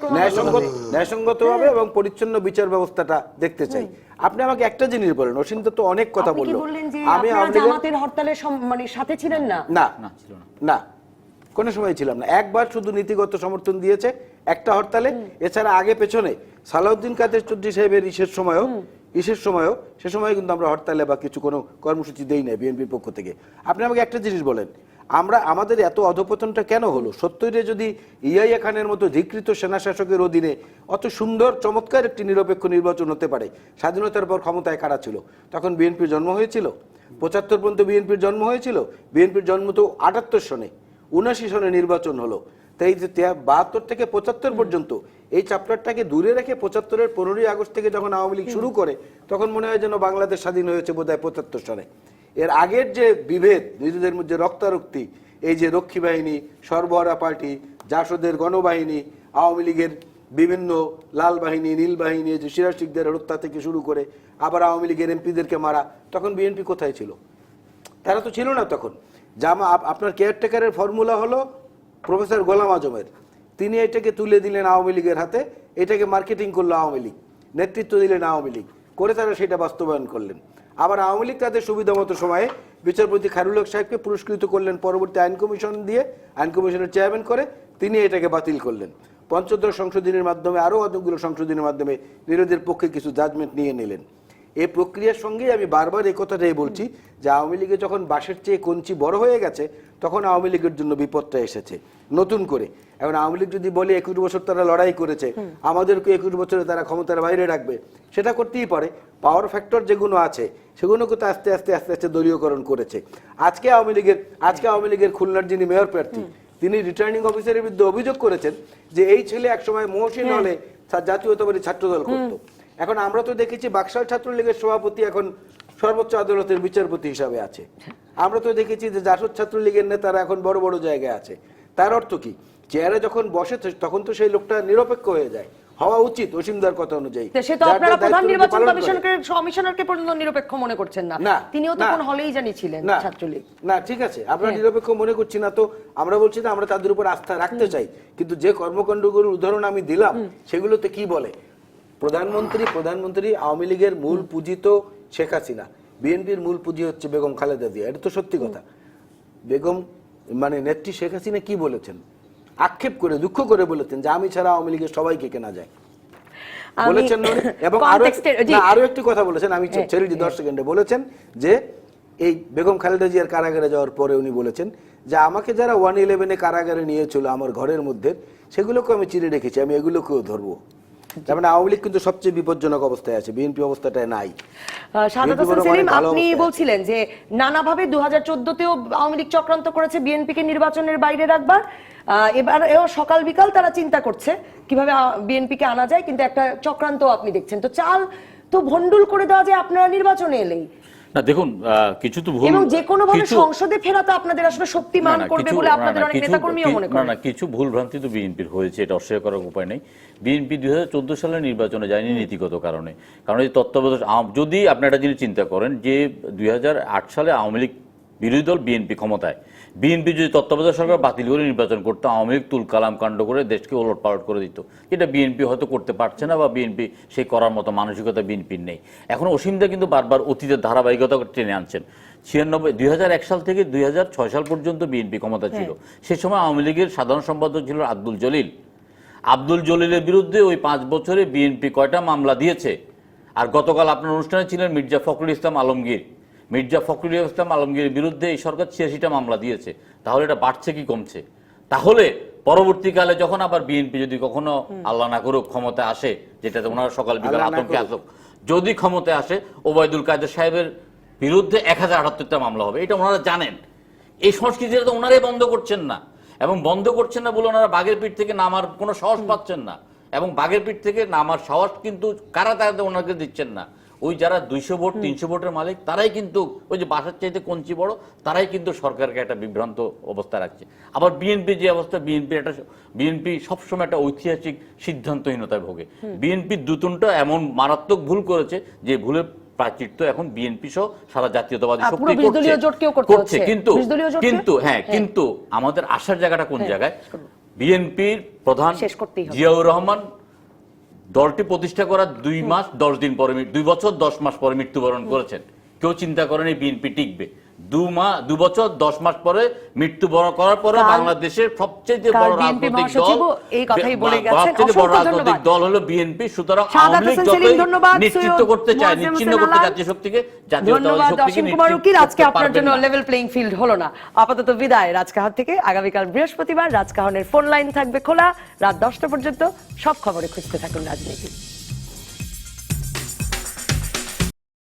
ন্যায়সঙ্গতভাবে এবং পরিচ্ছন্ন বিচার ব্যবস্থাটা দেখতে চাই। আপনি আমাকে একটা জিনিস বলেন, অসিন্ত তো অনেক কথা বললো, আমি জামাতের হরতালে মানে সাথে ছিলেন না? না, কোনো সময় ছিলাম না। একবার শুধু নীতিগত সমর্থন দিয়েছে একটা হরতালে, এছাড়া আগে পেছনে সালাউদ্দিন কাদের চৌধুরী সাহেবের ইসের সময়ও সে সময় কিন্তু আমরা হরতালে বা কিছু কোনো কর্মসূচি দেই নাই বিএনপির পক্ষ থেকে। আপনি আমাকে একটা জিনিস বলেন, আমাদের এত অধপতনটা কেন হলো? 70-এ যদি ইয়াহিয়া খানের মতো ধিকৃত সেনা শাসকের অধীনে অত সুন্দর চমৎকার একটি নিরপেক্ষ নির্বাচন হতে পারে, স্বাধীনতার পর ক্ষমতায় কারা ছিল? তখন বিএনপির জন্ম হয়েছিল, 75 পর্যন্ত বিএনপির জন্ম হয়েছিল। বিএনপির জন্ম তো 78 সনে, 79 সনে নির্বাচন হলো। তাই 72 থেকে 75 পর্যন্ত এই চ্যাপ্টারটাকে দূরে রেখে 75-এর 15ই আগস্ট থেকে যখন আওয়ামী লীগ শুরু করে, তখন মনে হয় যেন বাংলাদেশ স্বাধীন হয়েছে বোধহয় 75 সনে। এর আগের যে বিভেদ, নিজেদের মধ্যে রক্তারক্তি, এই যে রক্ষী বাহিনী, সর্বহারা পার্টি, জাসদের গণবাহিনী, আওয়ামী লীগের বিভিন্ন লাল বাহিনী, নীল বাহিনী, যে সিরাশিকদের হত্যা থেকে শুরু করে আবার আওয়ামী লীগের এমপিদেরকে মারা, তখন বিএনপি কোথায় ছিল? তারা তো ছিল না তখন। আপনার কেয়ারটেকারের ফর্মুলা হলো প্রফেসর গোলাম আজমের, তিনি এটাকে তুলে দিলেন আওয়ামী লীগের হাতে, এটাকে মার্কেটিং করলো আওয়ামী লীগ, নেতৃত্ব দিলেন আওয়ামী লীগ, করে তারা সেটা বাস্তবায়ন করলেন। আবার আওয়ামী লীগ তাদের সুবিধা মতো সময়ে বিচারপতি খায়রুল হক সাহেবকে পুরস্কৃত করলেন পরবর্তী আইন কমিশন দিয়ে, আইন কমিশনের চেয়ারম্যান করে তিনি এটাকে বাতিল করলেন। পঞ্চদশ সংশোধনীর মাধ্যমে আরও অনেকগুলো সংশোধনীর মাধ্যমে বিরোধীর পক্ষে কিছু জাজমেন্ট নিয়ে নিলেন। এই প্রক্রিয়ার সঙ্গে আমি বারবার এই কথাটাই বলছি যে আওয়ামী লীগের যখন বাঁশের চেয়ে কঞ্চি বড় হয়ে গেছে, তখন আওয়ামী লীগের জন্য বিপদটা এসেছে নতুন করে। এখন আওয়ামী লীগ যদি বলে 21 বছর তারা লড়াই করেছে, আমাদেরকে 21 বছরে তারা ক্ষমতার বাইরে রাখবে, সেটা করতেই পারে। পাওয়ার ফ্যাক্টর যেগুলো আছে সেগুলোকে তো আস্তে আস্তে আস্তে আস্তে দলীয়করণ করেছে। আজকে আওয়ামী লীগের খুলনার যিনি মেয়র প্রার্থী, তিনি রিটার্নিং অফিসারের বিরুদ্ধে অভিযোগ করেছেন যে এই ছেলে একসময় মহসিন হলে জাতীয়তাবাদী ছাত্রদল করত। এখন আমরা তো দেখেছি বাকশাল ছাত্রলীগের সভাপতি এখন সর্বোচ্চ আদালতের বিচারপতি হিসাবে আছে। আমরা তো দেখেছি যে জাসদ ছাত্রলীগের নেতারা এখন বড় বড় জায়গায় আছে। তার অর্থ কি? চেয়ারে যখন বসে তখন তো সেই লোকটা নিরপেক্ষ হয়ে যায়, হওয়া উচিত অসীমদার কথা অনুযায়ী। তো সে তো যার আপনারা দায়িত্ব প্রধান তিনি নির্বাচন পালন করেন। কমিশনারকে পর্যন্ত নিরপেক্ষ মনে করছেন না, না, তিনিও তো না। কোন হলেই জানিয়েছিলেন না, ছাত্রলীগ। না, ঠিক আছে, আমরা হ্যাঁ। নিরপেক্ষ মনে করছি না, তো আমরা বলছি যে আমরা তাদের উপর আস্থা রাখতে চাই, কিন্তু যে কর্মকাণ্ডগুলোর উদাহরণ আমি দিলাম সেগুলোতে কি বলে প্রধানমন্ত্রী আওয়ামী লীগের মূল পুঁজি তো শেখ হাসিনা, বিএনপির মূল পুঁজি হচ্ছে বেগম খালেদা জিয়া, এটা তো সত্যি কথা। বেগম মানে নেত্রী শেখ হাসিনা কি বলেছেন, আক্ষেপ করে দুঃখ করে বলেছেন যে আমি ছাড়া আওয়ামী লীগের সবাইকে কেনা যায়, বলেছেন না উনি? এবং আরো একটি কথা বলেছেন, আমি ছেড়ে দিই 10 সেকেন্ডে, বলেছেন যে এই বেগম খালেদা জিয়ার কারাগারে যাওয়ার পরে উনি বলেছেন যে আমাকে যারা 111-এ কারাগারে নিয়েছিল আমার ঘরের মধ্যে, সেগুলোকে আমি চিরে রেখেছি, আমি এগুলোকেও ধরবো। তার মানে আওয়ামী লীগ কিন্তু সবচেয়ে বিপজ্জনক অবস্থায় আছে, বিএনপি অবস্থাটায় নাই। শাহাদাত হোসেন সেলিম, আপনি বলছিলেন যে নানাভাবে 2014-তেও আওয়ামী লীগ চক্রান্ত করেছে বিএনপিকে নির্বাচনের বাইরে রাখবার, এবার সকাল বিকাল তারা চিন্তা করছে কিভাবে বিএনপিকে আনা যায়, কিন্তু একটা চক্রান্ত আপনি দেখছেন। তো চাল তো ভন্ডুল করে দেওয়া যায় আপনারা নির্বাচনে এলেই। না দেখুন, কিছু তো ভুল, এবং যে কোনো ভাবে সংসদে ফেরা তো আপনাদের আসলে শক্তিমান করবে বলে আপনাদের অনেক নেতাকর্মীও মনে করেন। না, কিছু ভুল ভ্রান্তি তো বিএনপির হয়েছে, এটা অস্বীকার করার উপায় নেই। বিএনপি 2014 সালের নির্বাচনে যায়নি নীতিগত কারণে, কারণ এই তত্ত্বাবধায়ক, যদি আপনি একটা জিনিস চিন্তা করেন যে 2008 সালে আওয়ামী লীগ বিরোধী দল বিএনপি ক্ষমতায়, বিএনপি যদি তত্ত্বাবধায়ক সরকার বাতিল করে নির্বাচন করতো, আওয়ামী লীগ তুল কালাম কাণ্ড করে দেশকে ওলট পালট করে দিত, এটা বিএনপি হয়তো করতে পারছে না, বা বিএনপি সেই করার মতো মানসিকতা বিএনপির নেই। এখন অসীমদা কিন্তু বারবার অতীতের ধারাবাহিকতা টেনে আনছেন। 2001 সাল থেকে 2006 সাল পর্যন্ত বিএনপি ক্ষমতা ছিল, সে সময় আওয়ামী লীগের সাধারণ সম্পাদক ছিল আব্দুল জলিল। আব্দুল জলিলের বিরুদ্ধে ওই 5 বছরে বিএনপি কয়টা মামলা দিয়েছে? আর গতকাল আপনার অনুষ্ঠানে ছিলেন মির্জা ফখরুল ইসলাম আলমগীর, মির্জা ফখরুল ইসলাম আলমগীরের বিরুদ্ধে এই সরকার 86টা মামলা দিয়েছে। তাহলে এটা বাড়ছে কি কমছে? তাহলে পরবর্তীকালে যখন আবার বিএনপি যদি কখনো আল্লাহ না করুক ক্ষমতায় আসে, যেটাতে ওনারা সকাল বিকাল আতঙ্কে আসুক, যদি ক্ষমতায় আসে, ওবায়দুল কাদের সাহেবের বিরুদ্ধে 1078টা মামলা হবে, এটা ওনারা জানেন। এই সংস্কৃতিটা তো ওনারাই বন্ধ করছেন না, এবং বন্ধ করছেন না বলে ওনারা বাঘের পিঠ থেকে নামার কোনো সাহস পাচ্ছেন না, এবং বাঘের পিঠ থেকে নামার সাহস কিন্তু কারা তারা ওনাকে দিচ্ছেন না। ওই যারা 200 ভোট 300 ভোটের মালিক, তারাই কিন্তু ওই যে বাসার চাইতে কঞ্চি বড়, তারাই কিন্তু সরকারকে একটা বিভ্রান্ত অবস্থা রাখছে। আবার বিএনপি যে অবস্থা, বিএনপি সবসময় একটা ঐতিহাসিক সিদ্ধান্তহীনতায় ভোগে। বিএনপি দুটোটা এমন মারাত্মক ভুল করেছে যে ভুলের প্রাচিত্য এখন বিএনপি সহ সারা জাতীয়তাবাদী শক্তি করছে। কিন্তু আমাদের আসার জায়গাটা কোন জায়গায়? বিএনপির প্রধান জিয়াউর রহমান দলটি প্রতিষ্ঠা করার 2 বছর 10 মাস পরে মৃত্যুবরণ করেছেন। কেউ চিন্তা করেন এই বিএনপি টিকবে? 2 বছর 10 মাস পরে মৃত্যুবরণ করার পরে বাংলাদেশের সবচেয়ে বড় রাজনৈতিক দল হলো বিএনপি। সুতরাং আওয়ামী লীগ যতই নিশ্চিত করতে চায়, নিশ্চিন্ন করতে জাতীয় শক্তিকে, জাতীয়তাবাদী শক্তিকে নিশ্চিত আজকে আপনার জন্য লেভেল প্লেইং ফিল্ড হলো না। আপাতত বিদায় রাজকাহন থেকে। আগামীকাল বৃহস্পতিবার রাজকাহনের ফোন লাইন থাকবে খোলা রাত 10টা পর্যন্ত। সব খবরে খুঁজতে থাকুন রাজনীতি।